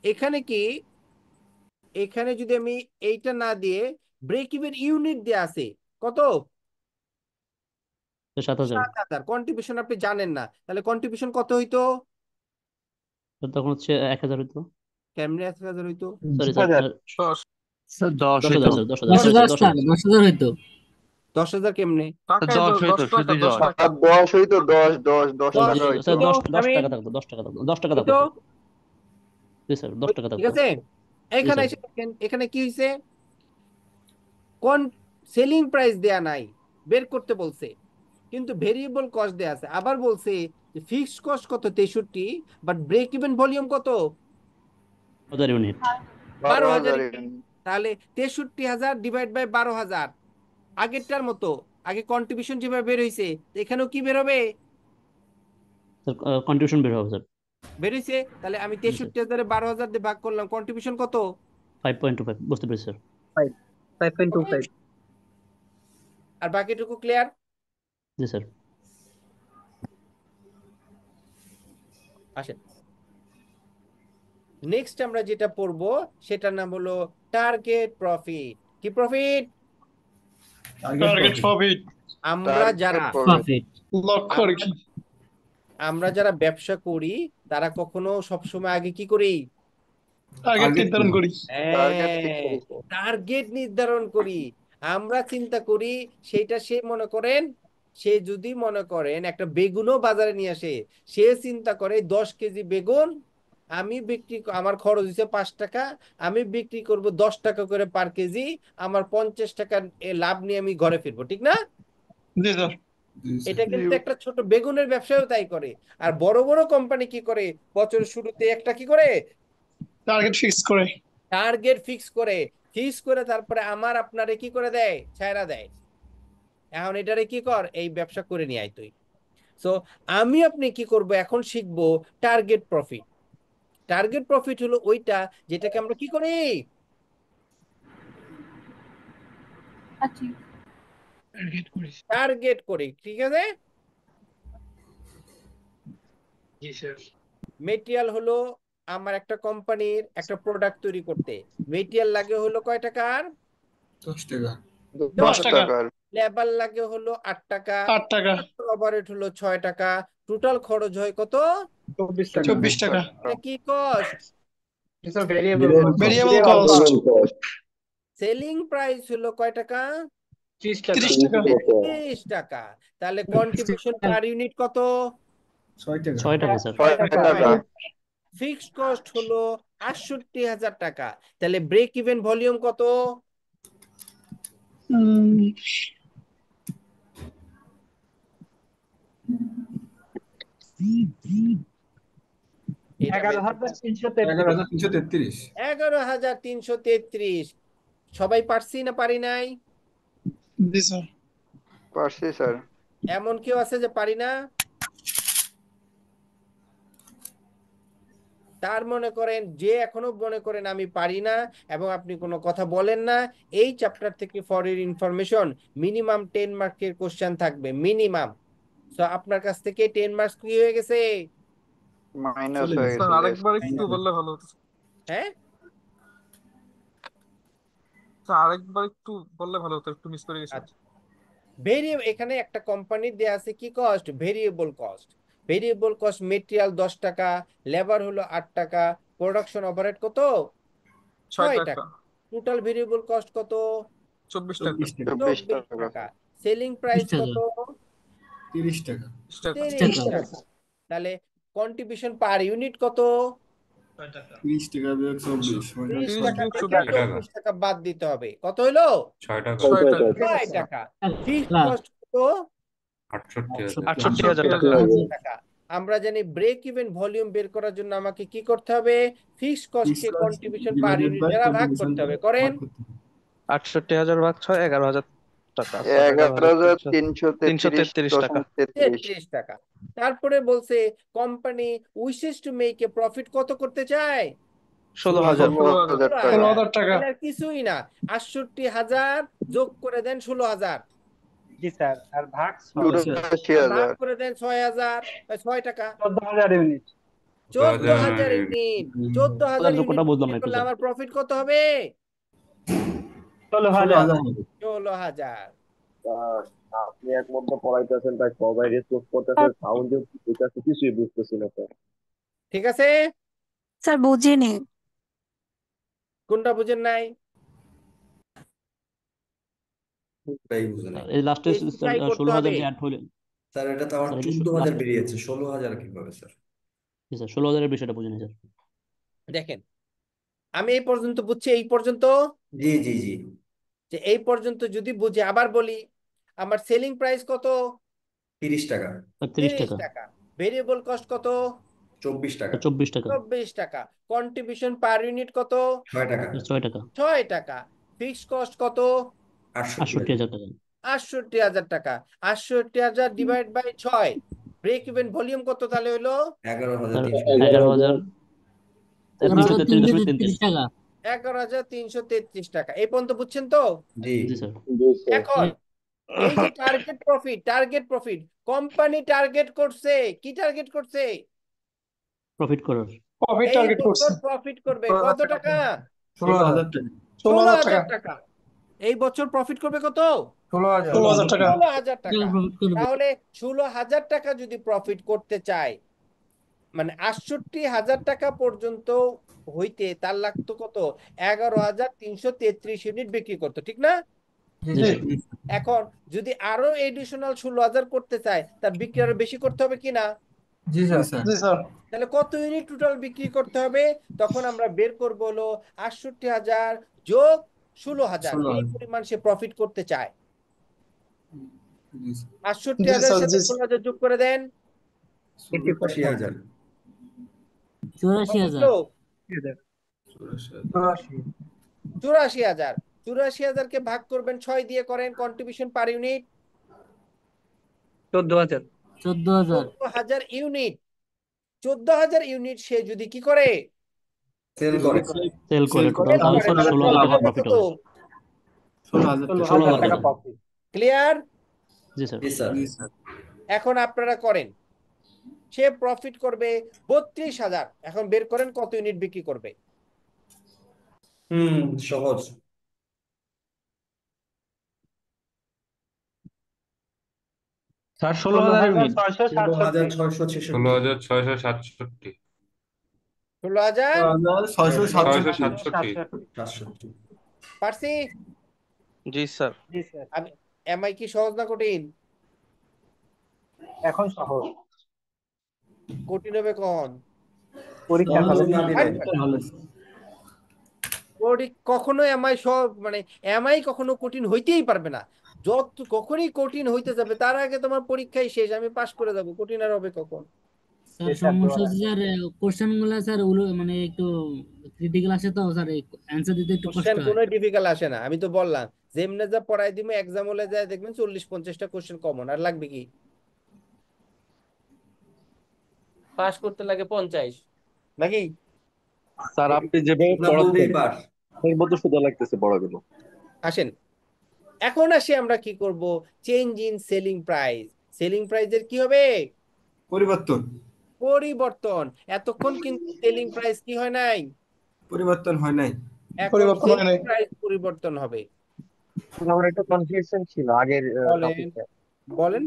S8: এখানে কি, এখানে যদি আমি এইটা না দিয়ে ব্রেক ইভেন ইউনিট দিয়ে আছে কত?
S13: 7,000।
S8: কন্ট্রিবিউশন আপনি জানেন না, তাহলে কন্ট্রিবিউশন কত হইতো?
S13: তখন হচ্ছে 1,000 হইতো।
S8: কেমনে 1,000 হইতো?
S13: Sorry sir.
S12: স্যার 10
S13: হইতো।
S4: 10,000 হইতো।
S8: 10,000 কেমনে?
S12: 10 হইতো, শুধু 10
S20: 10 হইতো, 10 10 10 টাকা হইতো।
S13: স্যার 10 টাকা থাকতো, 10 টাকা থাকতো, 10 টাকা থাকতো। জি স্যার, 10 টাকা থাকতো।
S8: ঠিক আছে, এখানে এসে দেখেন এখানে কি হইছে? কোন সেলিং প্রাইস দেয়া নাই, বের করতে বলছে, কিন্তু ভেরিয়েবল কস্ট দেয়া আছে। আবার বলছে যে ফিক্সড কস্ট কত? 63, বাট ব্রেক ইভেন ভলিউম কত?
S13: 1000 ইউনিট।
S8: 12,000 ইউনিট। তাহলে 63,000 ডিভাইড বাই 12,000, আগেরটার মতো। আগে কন্ট্রিবিউশন যেভাবে বের হইছে এখানেও কি বের হবে?
S13: স্যার কন্ট্রিবিউশন বের হবে স্যার।
S8: বের হইছে। তাহলে আমি 63,000 12,000 দিয়ে ভাগ করলাম, কন্ট্রিবিউশন কত?
S13: 5.25। বুঝতে পেরেছি স্যার।
S2: 5.25।
S8: আর বাকিটুকু ক্লিয়ার?
S13: জি স্যার।
S8: আসেন, নেক্সট আমরা যেটা পড়বো সেটার নাম হলো টার্গেট প্রফিট। কি প্রফিট?
S17: টার্গেট প্রফিট
S8: আমরা যারা
S4: প্রফিট
S17: লক্ষ্য আর কি
S8: আমরা যারা ব্যবসা করি তারা কখনো সবসময় আগে কি করি?
S17: টার্গেট নির্ধারণ করি
S8: টার্গেট নির্ধারণ করি। আমরা চিন্তা করি সেটা সে মনে করেন, সে যদি মনে করেন একটা বেগুনও বাজারে নিয়ে আসে, সে চিন্তা করে 10 কেজি বেগুন আমি আমার খরচ হচ্ছে 5 টাকা, আমি বিক্রি করব 10 টাকা করে পার কেজি, আমার 50 টাকা লাভ নিয়ে আমি ঘরে ফিরবো, ঠিক না?
S17: জি স্যার
S8: এটা কিন্তু একটা ছোট বেগুনের ব্যবসাও তাই করে। আর বড় বড় কোম্পানি কি করে, বছরের শুরুতে একটা কি করে,
S17: টার্গেট ফিক্স করে
S8: তারপরে আমার আপনারে কি করে দেয়, ছায়রা দেয়। এখন এটারে কি কর, এই ব্যবসা করে নিয়ে আয় তুই। সো আমি আপনি কি করব, এখন শিখবো টার্গেট প্রফিট। টার্গেট প্রফিট হলো ওইটা যেটাকে আমরা কি করি, টার্গেট করি, ঠিক আছে? মেটেরিয়াল হলো আমার একটা কোম্পানির একটা প্রোডাক্ট তৈরি করতে মেটেরিয়াল লাগে হলো কয় টাকার?
S17: 10 টাকা
S8: লেবার লাগে হলো 8 টাকা,
S17: 8 টাকা
S8: ওভারহেড হলো 6 টাকা, টোটাল খরচ হয় কত?
S17: 24 টাকা
S8: এটা কি cost?
S17: Variable cost
S8: selling price হলো কয় টাকা?
S17: 30 টাকা
S8: 30 টাকা। তাহলে কন্ট্রিবিউশন পার ইউনিট কত?
S13: 6 টাকা স্যার।
S8: ফিক্সড কস্ট হলো ৬৮,০০০ টাকা। তাহলে ব্রেক ইভেন ভলিউম কত?
S16: এগারো
S8: 11,333। সবাই পারছি না পারি নাই?
S17: জি স্যার
S7: পারছি স্যার।
S8: এমন কেউ আছে যে পারি না? তার মনে করেন যে এখনো মনে করেন আমি পারি না এবং আপনি কোনো কথা বলেন না, এই চ্যাপ্টার থেকে ফর ইউর ইনফরমেশন মিনিমাম 10 মার্কের কোশ্চেন থাকবে, মিনিমাম। সো আপনার কাছ থেকে 10 মার্কস কি হয়ে গেছে?
S7: মাইনাস হয়ে গেছে।
S10: আরেকবার একটু বললে ভালো হতো।
S8: হ্যাঁ
S10: আরেকবার একটু বললে ভালো হতো, একটু মিস করে গেছি।
S8: ভেরিয়েবল এখানে একটা কোম্পানির দেয়া আছে কি cost? Variable cost. Variable cost material 10 টাকা, লেবার হলো 8 টাকা, প্রোডাকশন ওভারহেড কত? 6 টাকা। টোটাল ভেরিয়েবল কস্ট কত?
S10: 24 টাকা।
S8: 24 টাকা। সেলিং প্রাইস কত?
S10: 30 টাকা।
S8: 30 টাকা। তাহলে কন্ট্রিবিউশন পার ইউনিট কত?
S10: 30 টাকা বিয়োগ 24
S8: 30 টাকা থেকে 24 টাকা বাদ দিতে হবে। কত হলো?
S10: 6 টাকা।
S8: 6 টাকা। ফিক্সড কস্ট কত?
S10: 68,000
S8: টাকা। আমরা জানি ব্রেক ইভেন ভলিউম বের করার জন্য আমাকে কি করতে হবে? ফিক্সড কস্টকে কন্ট্রিবিউশন পার ইউনিট দ্বারা ভাগ করতে হবে। করেন
S12: 68,000 ভাগ 6 11,000 টাকা।
S7: 11,333 টাকা।
S8: 33 টাকা। তারপরে বলছে company wishes to make a profit কত করতে চায়?
S17: 16,000 টাকা।
S8: কিছুই না, 68,000 যোগ করে দেন 16,000।
S16: জি স্যার। আর ভাগ
S8: ভাগ করে দেন 6,000, 6 টাকা
S16: 14,000 ইউনিট।
S8: 14,000 ইউনিট। 14,000
S13: লক্ষ্যটা বুঝলাম না
S8: ইউনিট
S13: একটু
S8: করলে
S13: স্যার।
S8: আমার প্রফিট কত হবে?
S16: 16,000।
S8: 16,000।
S3: আপনি একমাত্র পড়াইতেছেন তাই সবাই রেসপন্স করতেছে, সাউন্ড ঠিক আছে, কিছুই বুঝতেছি না স্যার।
S8: ঠিক আছে
S21: স্যার বুঝিনি।
S8: কোনটা বুঝেন নাই?
S13: এই লাস্টে 16,000 যে অ্যাড হলো
S14: স্যার এটা তো আমার
S13: স্যার,
S14: 14,000 বেরিয়েছে, 16,000 কিভাবে স্যার?
S13: জি স্যার 16,000 এর বিষয়টা বুঝিনি স্যার।
S8: দেখেন আমি এই পর্যন্ত বুঝছি, এই পর্যন্ত
S14: জি জি জি
S8: যে এই পর্যন্ত যদি বুঝে আবার বলি, আমার সেলিং প্রাইস কত?
S14: 30 টাকা।
S13: 30
S8: 30 টাকা। ভেরিয়েবল কস্ট কত?
S14: 24 টাকা।
S13: 24 টাকা।
S8: 24 টাকা। কন্ট্রিবিউশন পার ইউনিট কত?
S14: 6 টাকা।
S13: 6 টাকা।
S8: 6 টাকা। ফিক্সড কস্ট কত?
S13: 68,000 টাকা।
S8: 68,000 টাকা। 68,000 divide by 6। Break even volume কত তাহলে হলো?
S13: 11,333 টাকা।
S8: 11,333 টাকা। এই পর্যন্ত বুঝছেন তো?
S14: জি
S13: স্যার।
S8: এখন এই যে টার্গেট প্রফিট কোম্পানি টার্গেট করছে, কি টার্গেট করছে?
S13: প্রফিট করার।
S17: প্রফিট টার্গেট করছে।
S8: প্রফিট করবে কত টাকা?
S17: 16,000 টাকা।
S8: 16,000 টাকা। এই বছর প্রফিট করবে কত?
S17: 16,000 টাকা
S8: 16,000 টাকা।
S4: প্রফিট করবে
S8: তাহলে 16,000 টাকা যদি প্রফিট করতে চায়, মানে 68,000 টাকা পর্যন্ত হইতে তার লাগতো কত? 11,333 ইউনিট বিক্রি করতো, ঠিক না? এখন যদি আরো এডিশনাল 16,000 করতে চায়, তার বিক্রি আরো বেশি করতে হবে কিনা?
S17: জি স্যার
S8: তাহলে কত ইউনিট টোটাল বিক্রি করতে হবে? তখন আমরা বের করবো হলো 68,000 যোগ 16,000, এই পরিমাণ সে প্রফিট করতে চায়। 68,000 সাথে 16,000 যোগ করে দেন।
S14: 84,000
S4: 84,000
S8: 84,000 84,000 কে ভাগ করবেন 6 দিয়ে, করেন contribution per unit
S16: 14,000
S8: 14,000 unit. 14,000 unit সে যদি কি করে?
S14: সেল করে
S13: সেল করে টোটাল, তাহলে স্যার 16,000 টাকা প্রফিট হবে।
S16: 16,000 টাকা প্রফিট।
S8: ক্লিয়ার?
S13: জি স্যার।
S14: জি স্যার
S8: এখন আপনারা করেন, সে প্রফিট করবে 32,000। এখন বের করেন কত ইউনিট বিক্রি করবে।
S14: সহজ।
S12: স্যার 16,000 ইউনিট
S17: 16,667
S11: 16,667
S8: 16,667 পারছি?
S12: জি স্যার।
S8: এমআই কি সহজ না কঠিন?
S16: এখন সহজ,
S8: কঠিন হবে কখন?
S16: পরীক্ষা হলে
S8: কখনো এমআই সব, মানে এমআই কখনো কঠিন হইতেই পারবে না। কখনই কঠিন হইতে যাবে তার আগে তোমার পরীক্ষাই শেষ, আমি পাশ করে যাব, কঠিন আর হবে কখন?
S4: স্যার সমস্যা হচ্ছে স্যার কোশ্চেন গুলা স্যার মানে একটু ক্রিটিক্যাল আসে, তো স্যার অ্যানসার দিতে একটু কষ্ট
S8: কোশ্চেন
S4: হয়।
S8: কোনো ডিফিকাল্ট আসে না, আমি তো বললাম যেমনে যা পড়াই দিমু এক্সাম হলে যায় দেখবেন 40-50টা কোশ্চেন কমন, আর লাগবে কি? পাস করতে লাগে 50 নাকি?
S3: স্যার আপনি যেভাবে পড়াচ্ছেন এর মধ্যে সোজা লাগতেছে পড়াগুলো।
S8: আসেন এখন আসি আমরা কি করব, change in selling price. Selling প্রাইসের কি হবে? পরিবর্তন। এতক্ষণ কিন্তু সেলিং প্রাইস কি হয় নাই?
S22: পরিবর্তন হয় নাই।
S8: এখন সেলিং প্রাইস পরিবর্তন হবে।
S3: আমার একটা কনফিউশন ছিল আগের টপিকে।
S8: বলেন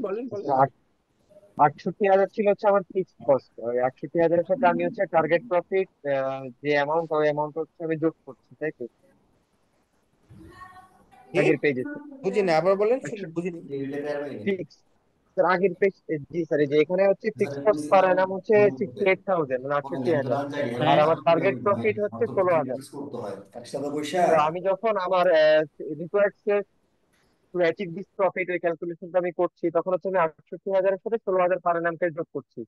S3: 68,000 ছিল হচ্ছে আমার ফিক্সড কস্ট। ওই 68,000 এর সাথে আমি হচ্ছে টার্গেট প্রফিট যে অ্যামাউন্ট, ওই অ্যামাউন্ট হচ্ছে আমি যোগ করছি, তাই তো? আগের পেজে
S8: বুঝি না, আবার বলেন, বুঝিনি।
S3: ফিক্স স্যার আগের পেজ, জি স্যার, এই যে এখানে হচ্ছে ফিক্সড কস্ট পার অ্যানাম হচ্ছে 68,000 মানে 68,000, আর আমার টার্গেট প্রফিট হচ্ছে 16,000। তো আমি যখন আমার required sales to achieve this profit ওই ক্যালকুলেশনটা আমি করছি, তখন হচ্ছে আমি 68,000 এর সাথে 16,000 পার অ্যানামকে যোগ করছি।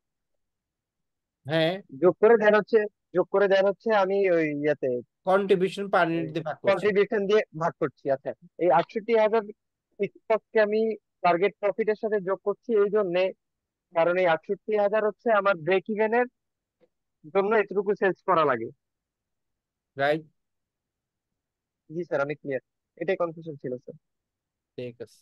S8: হ্যাঁ,
S3: যোগ করে দেন হচ্ছে আমি ওই ইয়েতে
S8: কন্ট্রিবিউশন পার ইউনিট দিয়ে ভাগ করছি।
S3: কন্ট্রিবিউশন দিয়ে ভাগ করছি। আচ্ছা, এই 68,000 ফিক্সড কস্টকে আমি টার্গেট প্রফিটের সাথে যোগ করছি এই জন্যে, কারণ এই 68,000 হচ্ছে আমার ব্রেক ইভেনের জন্য এতটুকু সেলস করা লাগে।
S8: রাইট?
S3: জি স্যার, আমি ক্লিয়ার, এটাই কনফিউশন ছিল স্যার।
S8: ঠিক আছে,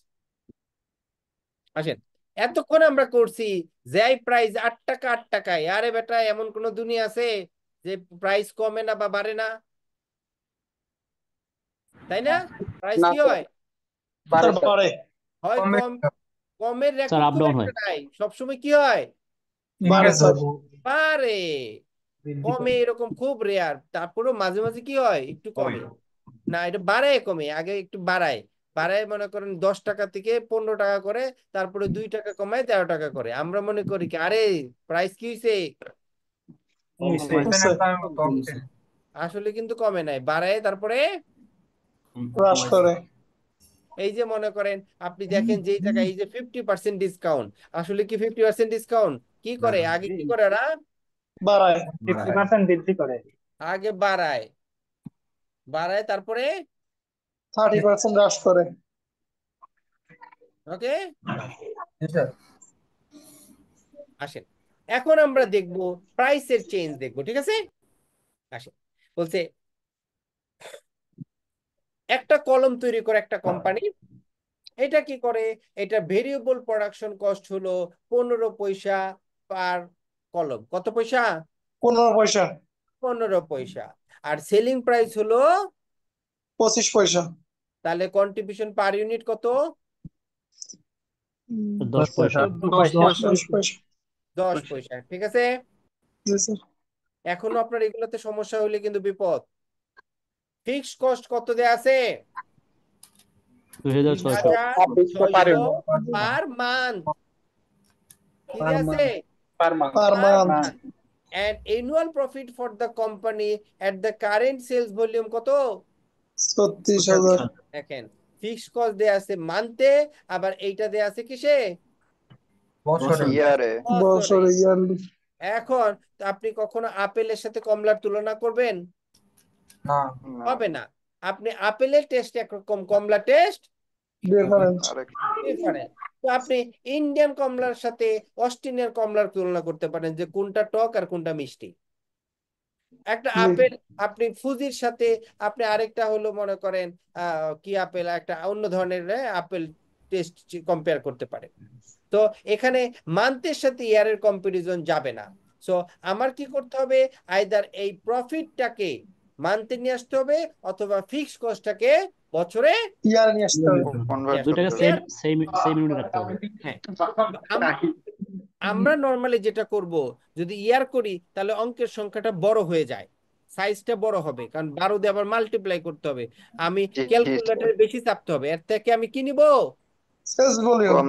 S8: আসেন এতক্ষণ আমরা করছি যাই প্রাইস 8 টাকা 8 টাকায়। আরে বেটা, এমন কোন দুনিয়া আছে যে প্রাইস কমে না বা বাড়ে না? তাই না? প্রাইস কি হয়? হয় কম, কমের রেকর্ড খুব একটা নাই, সবসময় কি হয়? বাড়ে। কমে এরকম খুব রেয়ার, তারপরেও মাঝে মাঝে কি হয় একটু কমে। না, এটা বাড়ায় কমে, আগে একটু বাড়ায় মনে করেন 10 টাকা থেকে 15 টাকা করে, তারপরে 2 টাকা কমায় 13 টাকা করে। আমরা মনে করি কি আরে প্রাইস কি হয়েছে, আসলে কিন্তু কমে নাই, বাড়ায় তারপরে এই যে মনে করেন আপনি দেখেন যেই টাকা, এই যে 50% ডিসকাউন্ট, আসলে কি 50% ডিসকাউন্ট কি করে? আগে কি করে ওরা?
S16: বাড়ায়, 50% বৃদ্ধি করে।
S8: আগে বাড়ায় তারপরে
S17: 30% হ্রাস করে।
S8: ওকে, আসেন এখন আমরা দেখব প্রাইসের চেঞ্জ দেখব, ঠিক আছে? আসেন, বলছে একটা কলম তৈরি করে একটা কোম্পানি, এটা কি করে? এটা ভেরিয়েবল প্রোডাকশন কস্ট হলো 15 পয়সা পার কলম। কত পয়সা?
S17: 15 পয়সা।
S8: 15 পয়সা। আর সেলিং প্রাইস হলো
S17: 25 পয়সা।
S8: তাহলে কন্ট্রিবিউশন পার ইউনিট কত?
S13: 10 পয়সা।
S8: 10 পয়সা, ঠিক আছে। এখনো আপনার এগুলোতে সমস্যা হইলে কিন্তু বিপদ। ফিক্সড কস্ট কত দেয়া আছে?
S13: 2600
S8: 2600 পার মান্থ। কি দেয়া আছে?
S17: Per month.
S8: And annual profit for the company at the current sales volume কত?
S17: 36,000
S8: দেখেন ফিক্সড কস্ট দেয়া আছে মান্থে, আবার এইটা দেয়া আছে কিসে?
S7: ইয়ারে।
S17: বছরে ইয়ারলি।
S8: এখন আপনি কখনো আপেলের সাথে কমলার তুলনা করবেন? হবে না। আপনি আপেলের টেস্ট একরকম, কমলা টেস্ট
S17: ডিফারেন্ট।
S8: তো আপনি ইন্ডিয়ান কমলার সাথে অস্ট্রেলিয়ান কমলার তুলনা করতে পারেন যে কোনটা টক আর কোনটা মিষ্টি। একটা আপেল আপনি ফুজির সাথে আপনি আরেকটা হলো মনে করেন কি আপেল, একটা অন্য ধরনের আপেল টেস্ট কম্পেয়ার করতে পারেন। তো এখানে মান্থের সাথে ইয়ারের কম্পারিজন যাবে না। সো আমার কি করতে হবে? আইদার এই প্রফিটটাকে মান্থে নিয়ে আসতে হবে অথবা ফিক্সড কস্টটাকে বছরে
S17: ইয়ার নিয়ে আসতে হবে।
S13: দুটাকে সেম ইউনিট রাখতে হবে।
S8: হ্যাঁ, আমরা নরমালি যেটা করব, যদি ইয়ার করি তাহলে অঙ্কের সংখ্যাটা বড় হয়ে যায়, সাইজটা বড় হবে, কারণ 12 দিয়ে আবার মাল্টিপ্লাই করতে হবে, আমি ক্যালকুলেটরে বেশি চাপতে হবে। এর থেকে আমি কি নিব?
S17: সেলস ভলিউম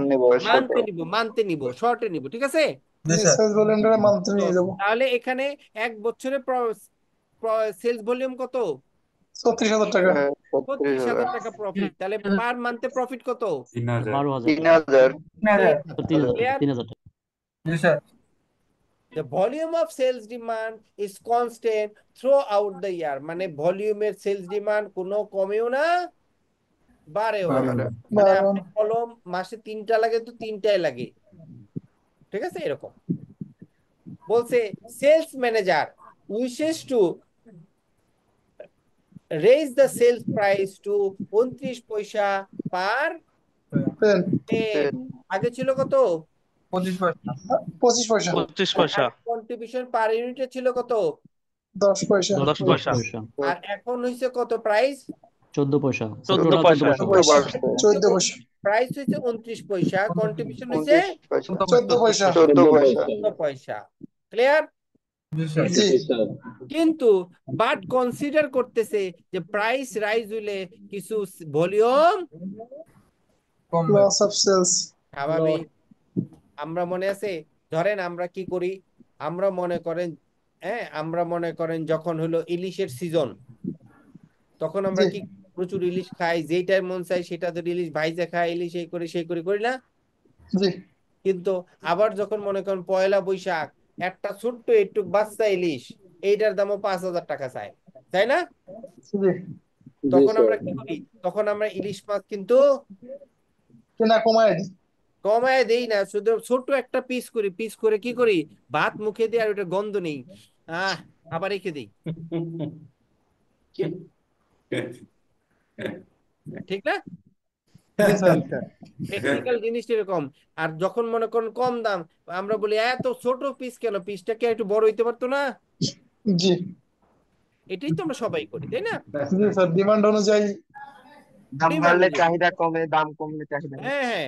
S8: মান্থে নিব, শর্টে নিব, ঠিক আছে।
S17: সেলস ভলিউমটা মান্থে নিয়ে যাব।
S8: তাহলে এখানে এক বছরে সেলস ভলিউম কত?
S17: 36,000 টাকা।
S8: 36,000 টাকা প্রফিট। তাহলে পার মান্থে প্রফিট কত?
S13: 12,000 3,000।
S8: The volume of sales demand is constant throughout the year, মানে ভলিউমের সেলস ডিমান্ড কোনো কমেও না বাড়েও না। মানে আপনি কলম মাসে 3টা লাগে তো 3টাই লাগে, ঠিক আছে। এরকম বলছে sales manager wishes to raise the sales price to 29 পয়সা পার পেন। আগে ছিল কত?
S17: 25 পয়সা।
S8: কন্ট্রিবিউশন পার ইউনিটে ছিল কত?
S17: 10 পয়সা।
S8: আর এখন হইছে কত প্রাইস?
S13: 14 পয়সা।
S17: 14 পয়সা।
S8: প্রাইস হইছে 29 পয়সা, কন্ট্রিবিউশন হইছে
S17: 14
S8: পয়সা। ক্লিয়ার? কিন্তু বাট কনসিডার করতেছে যে প্রাইস রাইজ হইলে কিছু ভলিউম
S17: লস অফ সেলস
S8: স্বাভাবিক। আমরা মনে আছে, ধরেন আমরা কি করি, আমরা মনে করেন যখন হলো ইলিশের সিজন, তখন আমরা কি প্রচুর ইলিশ খাই, যেটার মন চাই সেটা তো ইলিশ ভাইজা খাই, ইলিশ এই করি না। কিন্তু আবার যখন মনে করেন পয়লা বৈশাখ, একটা ছোট্ট একটু বাচ্চা ইলিশ, এইটার দামও 5,000 টাকা চাই, তাই না? তখন আমরা কি করি? তখন আমরা ইলিশ মাছ কিন্তু কমায় দেই না, শুধু ছোট একটা পিস করে কি করি, ভাত মুখে দিয়ে আর ওটা গন্ধ নেই, আবার রেখে দিই, ঠিক না? টেকনিক্যাল জিনিস এরকম। আর যখন মনে করেন কম দাম, আমরা বলি এত ছোট পিস কেন, পিসটা কি একটু বড় হইতে পারতো না?
S17: জি,
S8: এটাই তো আমরা সবাই করি, তাই না?
S17: জি স্যার, ডিমান্ড অনুযায়ী
S3: দাম বাড়লে চাহিদা কমে, দাম কমলে চাহিদা।
S8: হ্যাঁ,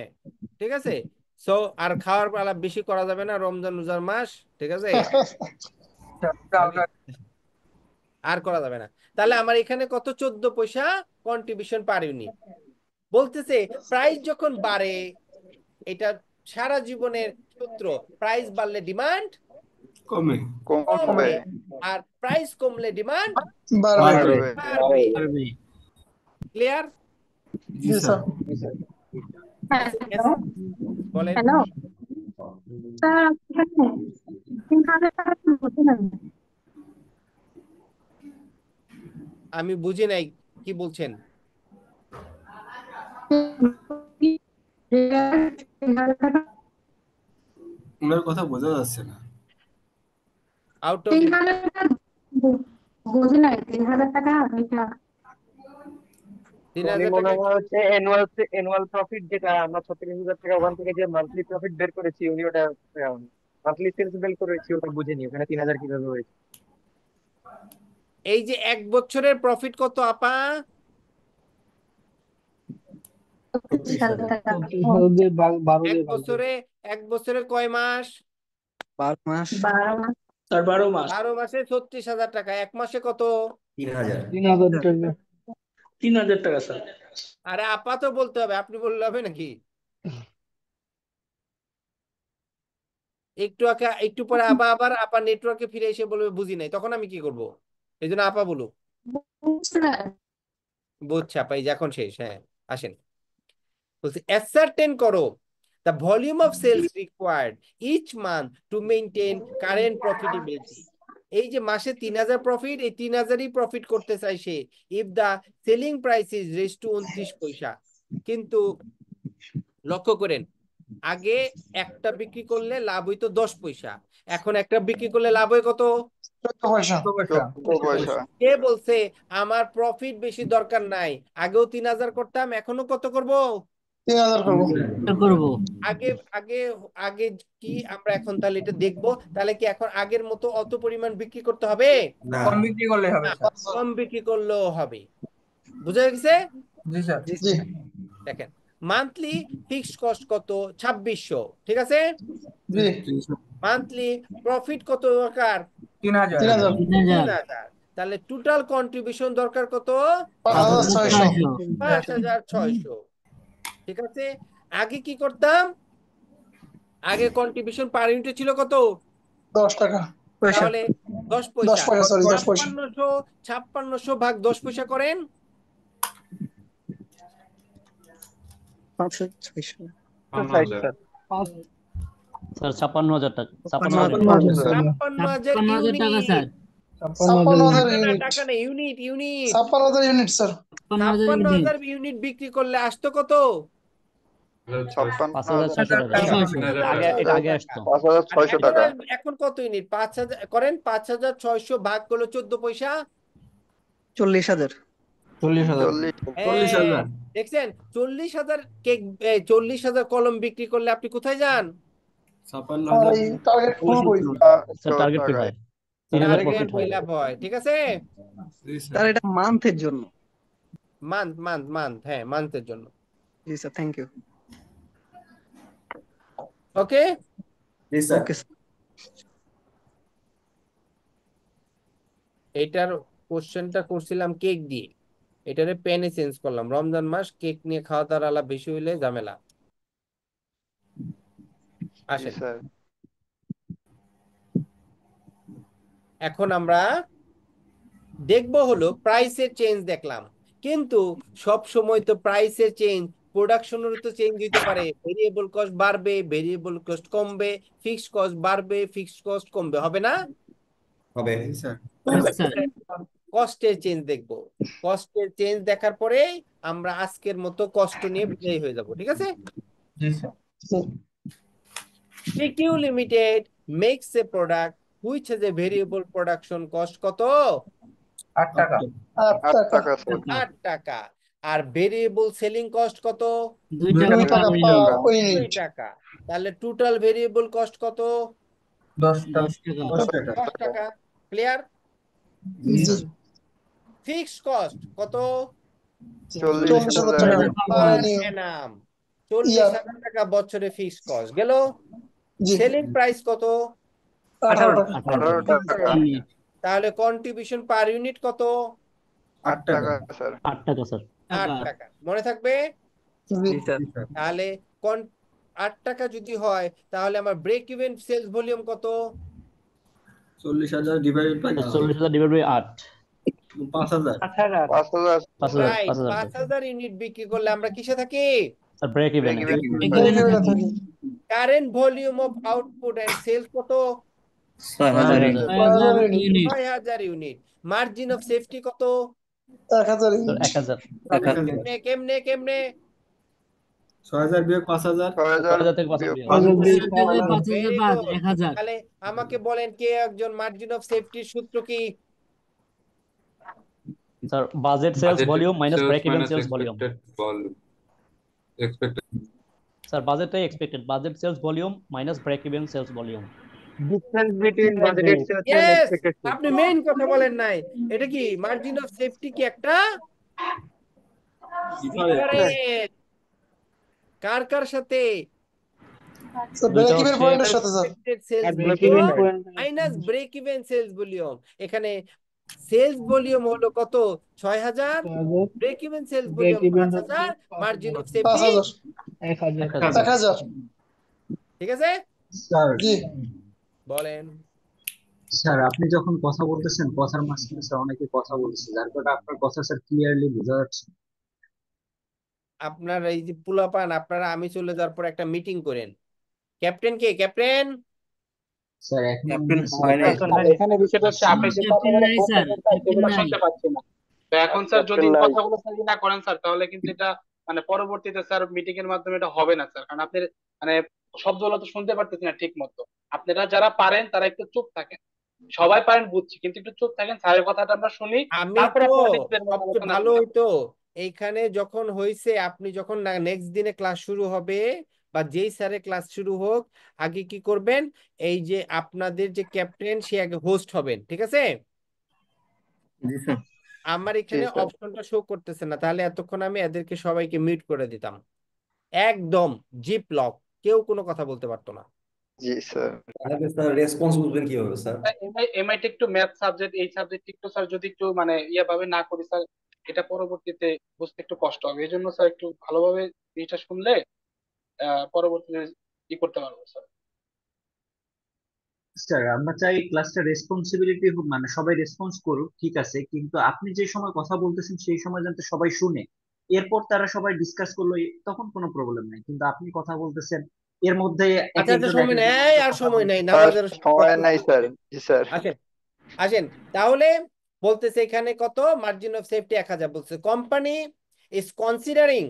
S8: ঠিক আছে। সো আর খাওয়ার পালা বেশি করা যাবে না, রমজান রোজার মাস, ঠিক আছে, আর করা যাবে না। তাহলে আমার এখানে কত? 14 পয়সা কন্ট্রিবিউশন পার ইউনিট। বলতেছে প্রাইস যখন বাড়ে, এটা সারা জীবনের সূত্র, প্রাইস বাড়লে ডিমান্ড কমে, আর প্রাইস কমলে ডিমান্ড বাড়বে। ক্লিয়ার?
S17: জি স্যার।
S8: বলেন। আমি বুঝি নাই কি বলছেন।
S6: ওনার কথা বোঝা যাচ্ছে না।
S8: আউট অফ
S21: বুঝি নাই 3,000 টাকা।
S8: 3,000
S3: মনে
S8: টাকা
S3: হয় হচ্ছে অ্যানুয়াল প্রফিট, যেটা আমরা 36,000 টাকা ওখান থেকে যে মান্থলি প্রফিট বের করেছি, উনি ওটা মান্থলি সেলস বের করেছি, ওটা বুঝেনি ওখানে 3,000 কিভাবে হয়েছে।
S8: এই যে 1 বছরের প্রফিট কত আপা?
S2: 12
S8: এক
S2: দিয়ে ভাগ দিন।
S8: বছরে কয় মাস?
S7: 12 মাস।
S22: 12 মাস।
S8: 12 মাসে 36,000 টাকা। এক মাসে কত?
S14: 3000।
S2: 3000 টাকা।
S22: 3000 টাকা স্যার।
S8: আরে আপা তো বলতে হবে, আপনি বললে হবে নাকি? একটু পরে আবার আপা নেটওয়ার্কে ফিরে এসে বলবে বুঝি নাই, তখন আমি কি করব? এই জন্য আপা বলুক বুঝছে আপা, এই যে এখন শেষ। হ্যাঁ আসেন, বলছি ascertain করো the volume of sales required each month to maintain current profitability. এই যে মাসে 3000 প্রফিট, এই 3000ই প্রফিট করতে চাই সে, if the selling price is raised to 29 পয়সা। কিন্তু লক্ষ্য করেন, আগে একটা বিক্রি করলে লাভ হইতো 10 পয়সা, এখন একটা বিক্রি করলে লাভ হয় কত?
S7: 14 পয়সা।
S8: কে বলছে আমার প্রফিট বেশি দরকার নাই? আগেও 3000 করতাম, এখনো কত করব?
S17: 3000 করবো।
S4: করবো।
S8: আগে আগে আগে কি আমরা এখন তাহলে এটা দেখবো, তাহলে কি এখন আগের মতো অত পরিমাণ বিক্রি করতে হবে?
S14: না।
S3: কম বিক্রি করলে হবে
S8: না,
S3: স্যার।
S8: কম বিক্রি করলেও হবে। বুঝা গেছে?
S3: জি স্যার।
S17: জি।
S8: দেখেন, মান্থলি ফিক্সড কস্ট কত? 2600, ঠিক আছে?
S17: জি।
S8: মান্থলি প্রফিট কত দরকার?
S17: 3000।
S8: 3000। তাহলে টোটাল কন্ট্রিবিউশন দরকার কত?
S17: 5600।
S8: 5600। ঠিক আছে, আগে কি করতাম? আগে কন্ট্রিবিউশন পার ইউনিটে ছিল কত?
S17: 10 টাকা।
S8: তাহলে 10
S17: 10
S8: পয়সা।
S17: পয়সা, সরি 10 পয়সা।
S8: 5600 ভাগ 10 পয়সা করেন
S7: 5600।
S22: স্যার।
S13: স্যার 56000 টাকা।
S8: 56,000
S4: 5,000 টাকা স্যার।
S17: 56,000
S8: টাকা না, ইউনিট।
S17: 56,000 unit sir.
S8: 56,000 ইউনিট বিক্রি করলে আসতো কত?
S13: 5600 টাকা। এটা আগে আসতো।
S7: 5600 টাকা।
S8: এখন কত ইউনিট? 5000 করেন, 5600 ভাগ করলে 14 পয়সা।
S7: 40,000।
S22: 40,000।
S8: হ্যাঁ, দেখছেন 40,000 কেক, 40,000 কলম বিক্রি করলে আপনি কোথায় যান?
S22: 56,000।
S17: টার্গেট ফুল করি।
S13: টার্গেট ফিল হয়, 3000 প্রফিট হয়।
S8: লাভ হয়, ঠিক আছে?
S7: স্যার এটা মান্থের জন্য।
S8: মান্থ, হ্যাঁ মান্থের জন্য।
S7: জি স্যার, থ্যাংক ইউ।
S8: ওকে,
S14: জি স্যার।
S7: ওকে।
S8: এটার কোশ্চেনটা করছিলাম কেক দিয়ে, এটারে পেনে চেঞ্জ করলাম। রমজান মাস, কেক নিয়ে খাওয়া দাওয়ার আলাপ বেশি হইলে ঝামেলা। আসেন, এখন আমরা দেখবো হলো প্রাইসের চেঞ্জ দেখলাম, কিন্তু সব সময় তো প্রাইসের চেঞ্জ প্রোডাকশনের তো চেঞ্জ হইতে পারে। ভেরিয়েবল কস্ট বাড়বে, ভেরিয়েবল কস্ট কমবে, ফিক্সড কস্ট বাড়বে, ফিক্সড কস্ট কমবে, হবে না?
S14: হবে।
S8: কস্টের চেঞ্জ দেখবো। কস্টের চেঞ্জ দেখার পরে আমরা আজকের মতো কষ্ট নিয়ে বিদায় হয়ে যাব, ঠিক আছে? PQ Limited makes a product which has a variable production cost কত?
S3: 8 টাকা।
S8: 8 টাকা। আর ভেরিয়েবল সেলিং কস্ট কত?
S4: 2 টাকা।
S8: 2 টাকা। তাহলে টোটাল ভেরিয়েবল কস্ট কত?
S3: 10
S8: টাকা। ক্লিয়ার? ফিক্সড কস্ট কত? 40,000 টাকা বছরে ফিক্সড কস্ট গেল। সেলিং প্রাইস কত?
S17: 18
S7: টাকা।
S8: তাহলে কন্ট্রিবিউশন পার ইউনিট কত?
S7: 8 টাকা স্যার।
S13: 8 টাকা স্যার।
S8: 8 টাকা, মনে থাকবে? তাহলে 8 টাকা যদি হয়, তাহলে আমার ব্রেক ইভেন সেলস ভলিউম কত?
S22: 40,000 divided by
S13: 40,000 divide by 8,
S22: 5,000।
S8: 5,000 unit বিক্রি করলে আমরা কিসে থাকি?
S13: Sir break even.
S8: Current volume of output and sales কত? 6,000 ইউনিট। মার্জিন অফ সেফটি কত?
S17: 1000
S8: কেমনে?
S22: 6,000 বিয়োগ 5,000।
S13: 6,000 থেকে 5,000
S4: 1000।
S8: তাহলে আমাকে বলেন, কে একজন মার্জিন অফ সেফটির সূত্র কি?
S13: Sir budget sales volume minus break even sales volume. Sir বাজেটটাই expected, budget sales volume minus break even sales volume.
S3: Difference between budgeted sales and expected sales.
S8: আপনি মেইন কথা বলেন নাই, এটা কি মার্জিন অফ সেফটি কি একটা ডিফারেন্স? কার কার সাথে?
S17: ব্রেক ইভেন পয়েন্টের সাথে sir.
S8: Expected sales
S16: break even
S8: volume
S16: point
S8: minus break even sales volume। এখানে সেলস ভলিউম হলো কত? 6000, break even sales
S16: break
S8: volume
S16: even
S8: 5000, margin of
S17: 5,000
S8: safety
S16: 1000
S17: 1,000
S8: ঠিক আছে?
S2: স্যার
S17: জি
S8: বলেন।
S2: স্যার আপনি যখন কথা বলতেছেন কথার মাঝখানে স্যার অনেকে কথা বলছে, যার কারণে আপনার কথা স্যার ক্লিয়ারলি বোঝা যাচ্ছে না।
S8: আপনার এই যে পোলাপান, আপনারা আমি চলে যাওয়ার পর একটা মিটিং করেন। ক্যাপ্টেন কে? ক্যাপ্টেন
S2: স্যার এখন
S22: ক্যাপ্টেন হয় নাই
S16: এখানে বিষয়টা হচ্ছে আপনি যে
S4: ক্যাপ্টেন
S16: কথাগুলো
S4: নাই স্যার,
S16: বলতেছেন স্যার
S4: ক্যাপ্টেন
S16: সেগুলো
S4: নাই।
S16: শুনতে পাচ্ছি না। তো এখন স্যার যদি
S11: ক্যাপ্টেন নাই।
S16: কথাগুলো স্যার না করেন স্যার, তাহলে কিন্তু এটা মানে পরবর্তীতে স্যার মিটিং এর মাধ্যমে এটা হবে না স্যার, কারণ আপনি মানে শব্দগুলো তো শুনতে পারতেছেন না ঠিক মতো। আপনারা যারা পারেন তারা একটু চুপ থাকেন, সবাই পারেন বুঝছি, কিন্তু একটু চুপ থাকেন, স্যারের কথাটা আমরা শুনি,
S8: আমি
S16: তারপরে
S8: তো
S16: আপনারা নিজেদের মতো
S8: সবচেয়ে
S16: আলোচনা
S8: ভালো
S16: করেন।
S8: হইতো এইখানে যখন হয়েছে, আপনি যখন নেক্সট দিনে ক্লাস শুরু হবে বা যেই স্যারের ক্লাস শুরু হোক, আগে কি করবেন, এই যে আপনাদের যে ক্যাপ্টেন সে আগে হোস্ট হবেন, ঠিক আছে?
S22: জি স্যার।
S8: আমার
S11: জি
S8: এখানে
S11: স্যার।
S8: অপশনটা শো করতেছে না, তাহলে এতক্ষণ আমি এদেরকে সবাইকে মিউট করে দিতাম। একদম জিপ লক, কেউ কোনো কথা বলতে পারতো না।
S11: জি স্যার।
S14: তাহলে স্যার রেসপন্স বুঝবেন কিভাবে স্যার?
S16: এমআইটি একটু ম্যাথ সাবজেক্ট, এই সাবজেক্ট একটু স্যার যদি একটু মানে ভাবে না করি স্যার, এটা পরবর্তীতে বুঝতে একটু কষ্ট হবে। এই জন্য স্যার একটু ভালোভাবে জিনিসটা শুনলে পরবর্তীতে ই করতে পারবো স্যার।
S2: স্যার আমরা চাই ক্লাসটা রেসপন্সিবিলিটি মানে সবাই রেসপন্স করুক, ঠিক আছে, কিন্তু আপনি যে সময় কথা বলতেছেন সেই সময় যাতে সবাই শুনে, এরপর তারা সবাই ডিসকাস করলো, তখন কোনো প্রবলেম নাই। কিন্তু আপনি কথা বলতেছেন এর মধ্যে এক
S8: আচ্ছা আচ্ছা,
S2: একজন এক
S8: সময়
S2: একজনের
S8: নেই,
S2: মধ্যে
S8: আর
S2: কথা
S8: সময়
S2: বলছে।
S8: নাই,
S11: স্যার
S8: নামাজের
S11: সময় নাই স্যার। জি স্যার।
S8: আসেন আসেন তাহলে। বলতেছে এখানে কত? মার্জিন অফ সেফটি 1000 বলছে। Company is considering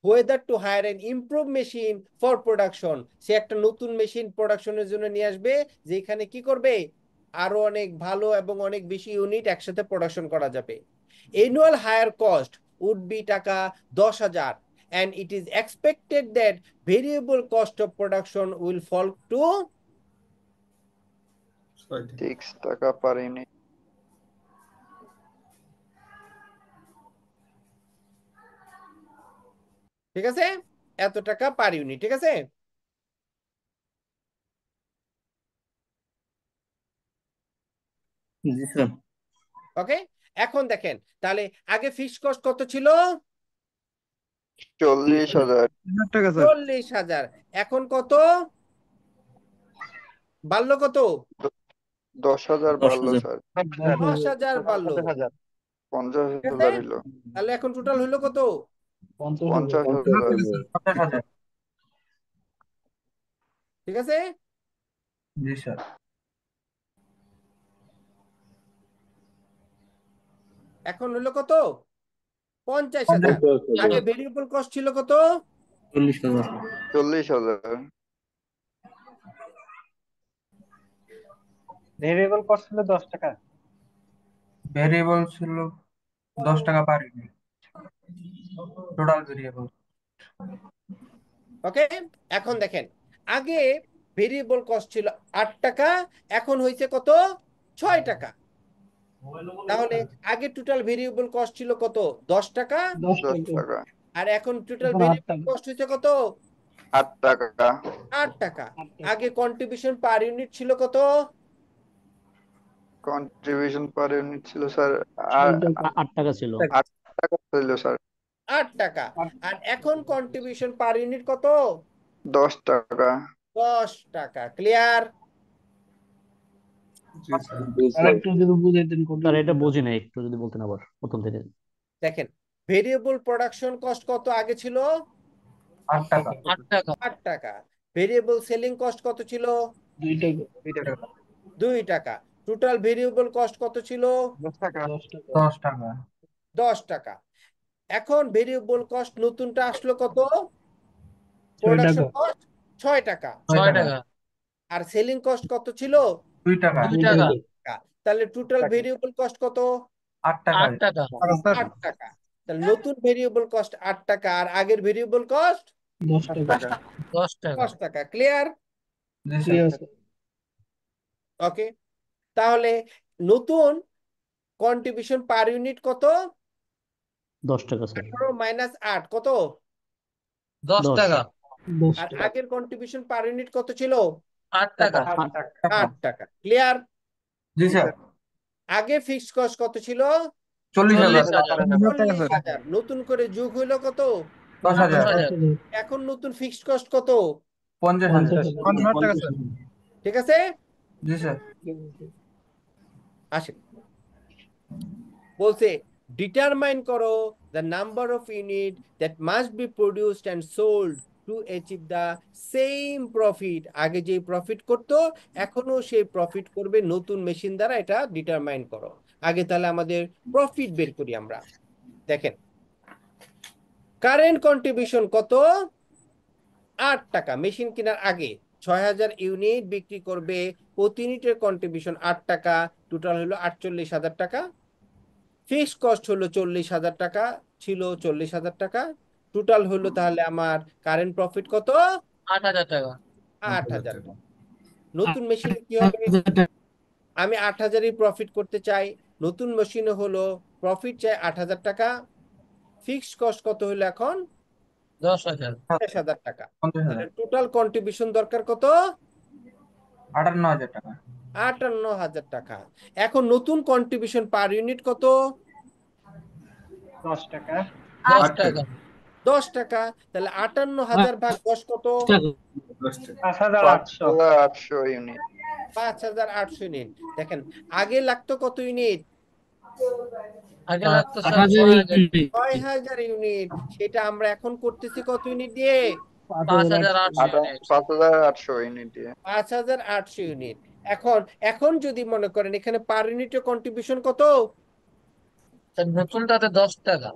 S8: whether to hire an improved machine for production। সে একটা নতুন মেশিন প্রোডাকশনের জন্য নিয়ে আসবে, যেখানে কি করবে, আরো অনেক ভালো এবং অনেক বেশি ইউনিট একসাথে প্রোডাকশন করা যাবে। annual hire cost would be টাকা 10,000 and it is expected that variable cost of production will fall to
S11: 6 টাকা পার ইউনিট।
S8: ঠিক আছে, এত টাকা পার ইউনিট, ঠিক আছে?
S22: জি স্যার।
S8: ওকে, এখন দেখেন তাহলে আগে ফিক্সড কস্ট কত ছিল?
S11: 40,000
S14: টাকা স্যার।
S8: 40,000। এখন কত বাড়লো? কত?
S11: 10,000 বাড়লো
S22: 10,000।
S11: স্যার।
S8: 10,000 বাড়লো,
S11: 50,000
S8: ঠিক আছে?
S11: হইলো।
S8: তাহলে এখন টোটাল হইলো কত?
S11: 50,000।
S8: ঠিক আছে,
S22: জি স্যার।
S8: এখন হইলো কত? 50,000। আগে ভেরিয়েবল কস্ট ছিল কত?
S22: 40,000।
S11: 40,000।
S16: ভেরিয়েবল কস্ট হলো 10 টাকা।
S10: ভেরিয়েবল ছিল 10 টাকা পার ইউনিট, টোটাল ভেরিয়েবল।
S8: ওকে, এখন দেখেন আগে ভেরিয়েবল কস্ট ছিল 8 টাকা, এখন হয়েছে কত? 6 টাকা। তাহলে আগে টোটাল ভেরিয়েবল কস্ট ছিল কত? 10 টাকা।
S11: 10 টাকা।
S8: আর এখন টোটাল ভেরিয়েবল কস্ট হয়েছে কত?
S11: 8 টাকা।
S8: 8 টাকা। আগে কন্ট্রিবিউশন পার ইউনিট ছিল কত?
S11: কন্ট্রিবিউশন পার ইউনিট ছিল স্যার
S13: 8 টাকা ছিল।
S11: 8 টাকা ছিল স্যার।
S8: 8 টাকা। আর এখন কন্ট্রিবিউশন পার ইউনিট কত?
S11: 10 টাকা।
S8: 10 টাকা। ক্লিয়ার?
S16: আরেকটু যদি বুঝাইতেন
S13: স্যার এটা বুঝি নাই, একটু যদি বলতেন আবার প্রথম থেকে।
S8: দেখেন ভেরিয়েবল প্রোডাকশন কস্ট কত আগে ছিল?
S10: 8 টাকা।
S8: 8 টাকা। ভেরিয়েবল সেলিং কস্ট কত ছিল?
S16: 2 টাকা।
S8: 2 টাকা। টোটাল ভেরিয়েবল কস্ট কত ছিল?
S16: 10 টাকা।
S10: 10 টাকা।
S8: 10 টাকা। এখন ভেরিয়েবল কস্ট নতুনটা আসলো কত? প্রোডাকশন কস্ট 6 টাকা।
S10: 6 টাকা।
S8: আর সেলিং কস্ট কত ছিল?
S10: 2 টাকা।
S8: 2 টাকা। তাহলে টোটাল ভেরিয়েবল কস্ট কত?
S10: 8 টাকা।
S8: 8 টাকা। তাহলে নতুন ভেরিয়েবল কস্ট 8 টাকা, আর আগের ভেরিয়েবল কস্ট
S16: 10 টাকা।
S8: 10 টাকা। ক্লিয়ার? ওকে, তাহলে নতুন কন্ট্রিবিউশন পার ইউনিট কত?
S13: 10 টাকা স্যার।
S8: 18 - 8 কত?
S15: 10 টাকা।
S8: আর আগের কন্ট্রিবিউশন পার ইউনিট কত ছিল?
S15: 8 টাকা।
S8: 8 টাকা। ক্লিয়ার?
S10: জি স্যার।
S8: আগে ফিক্সড কস্ট কত ছিল?
S10: 40,000।
S8: 40,000। নতুন করে যোগ হইলো কত?
S10: 10,000।
S8: এখন নতুন ফিক্সড কস্ট কত?
S10: 50,000। 50 টাকা স্যার।
S8: ঠিক আছে?
S10: জি স্যার।
S8: আসেন, বলছে ডিটারমাইন করো the number of unit that must be produced and sold to achieve the same profit. আগে যে প্রফিট করতো এখনো সেই প্রফিট করবে নতুন মেশিন দ্বারা, এটা ডিটারমাইন করো। আগে তাহলে আমাদের প্রফিট বের করি আমরা। দেখেন কারেন্ট কন্ট্রিবিউশন কত? 8 টাকা। মেশিন কেনার আগে 6,000 ইউনিট বিক্রি করবে, প্রতি ইউনিটের কন্ট্রিবিউশন 8 টাকা, টোটাল হলো 48,000 টাকা। ফিক্সড কস্ট হলো 40,000 টাকা, ছিল 40,000 টাকা। টোটাল হলো তাহলে আমার কারেন্ট প্রফিট কত?
S15: 8,000 টাকা।
S8: 8,000 টাকা। নতুন মেশিনে কি হবে? আমি 8,000-ই প্রফিট করতে চাই, নতুন মেশিনে হলো প্রফিট চাই 8,000 টাকা। ফিক্সড কস্ট কত হলো এখন?
S15: 10,000।
S8: 50,000 টাকা। টোটাল কন্ট্রিবিউশন দরকার কত?
S10: 58,000 টাকা।
S8: 58,000 টাকা। এখন নতুন কন্ট্রিবিউশন পার ইউনিট কত?
S3: 10 টাকা।
S15: 10 টাকা।
S8: 10 টাকা। তাহলে 58,000 ভাগ 10 কত?
S7: 5,800 ইউনিট।
S8: 5,800 ইউনিট। দেখেন আগে লাগতো কত ইউনিট?
S15: আগে লাগতো
S8: 6,000 ইউনিট। সেটা আমরা এখন করতেছি কত ইউনিট দিয়ে?
S7: 5,800 ইউনিট দিয়ে।
S8: 5,800 ইউনিট। এখন যদি মনে করেন এখানে পার ইউনিটের কন্ট্রিবিউশন কত?
S15: নতুনটাতে 10 টাকা।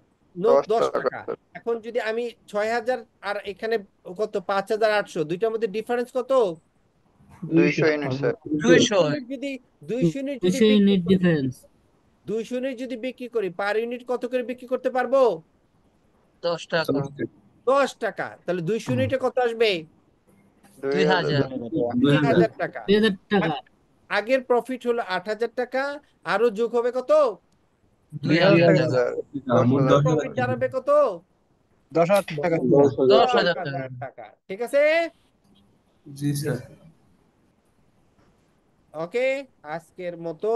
S8: 10 টাকা। এখন যদি আমি 6,000 আর এখানে কত 5,800, দুইটার মধ্যে ডিফারেন্স কত?
S7: 200 ইউনিট স্যার।
S15: 200
S8: যদি 200 ইউনিট
S4: 200 ইউনিট ডিফারেন্স।
S8: 200 ইউনিট যদি বিক্রি করি, পার ইউনিট কত করে বিক্রি করতে পারবো?
S15: 10 টাকা।
S8: 10 টাকা। তাহলে 200 ইউনিটে কত আসবে?
S15: 2,000।
S8: 2,000 টাকা।
S4: 2,000 টাকা।
S8: আগের প্রফিট হলো 8,000 টাকা, আরো যোগ হবে কত?
S15: 2,000।
S8: প্রফিট দাঁড়াবে কত?
S10: 10,000
S8: টাকা। ঠিক আছে?
S6: জি স্যার।
S8: ওকে, আজকের মতো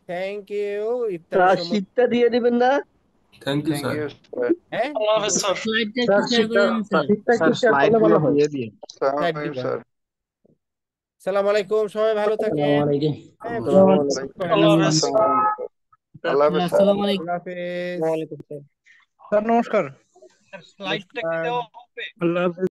S8: থ্যাংক ইউ।
S9: শীটটা দিয়ে দিবেন না?
S6: Thank you sir.
S8: হ্যাঁ,
S17: আল্লাহ হাফেজ স্যার।
S4: স্লাইডটা একটু শেয়ার করে দেন স্যার।
S7: স্লাইডগুলো দিয়ে দিন। আসসালামু
S8: Slide
S7: আলাইকুম
S8: দিবেন।
S7: স্যার।
S8: আসসালামু আলাইকুম, সবাই ভালো থাকেন। হ্যাঁ,
S17: আল্লাহ হাফেজ।
S7: আল্লাহ হাফেজ স্যার।
S4: আসসালামু আলাইকুম।
S8: আল্লাহ হাফেজ।
S3: স্যার নমস্কার।
S17: স্লাইডটা কি দেওয়া হবে?
S3: আল্লাহ হাফেজ।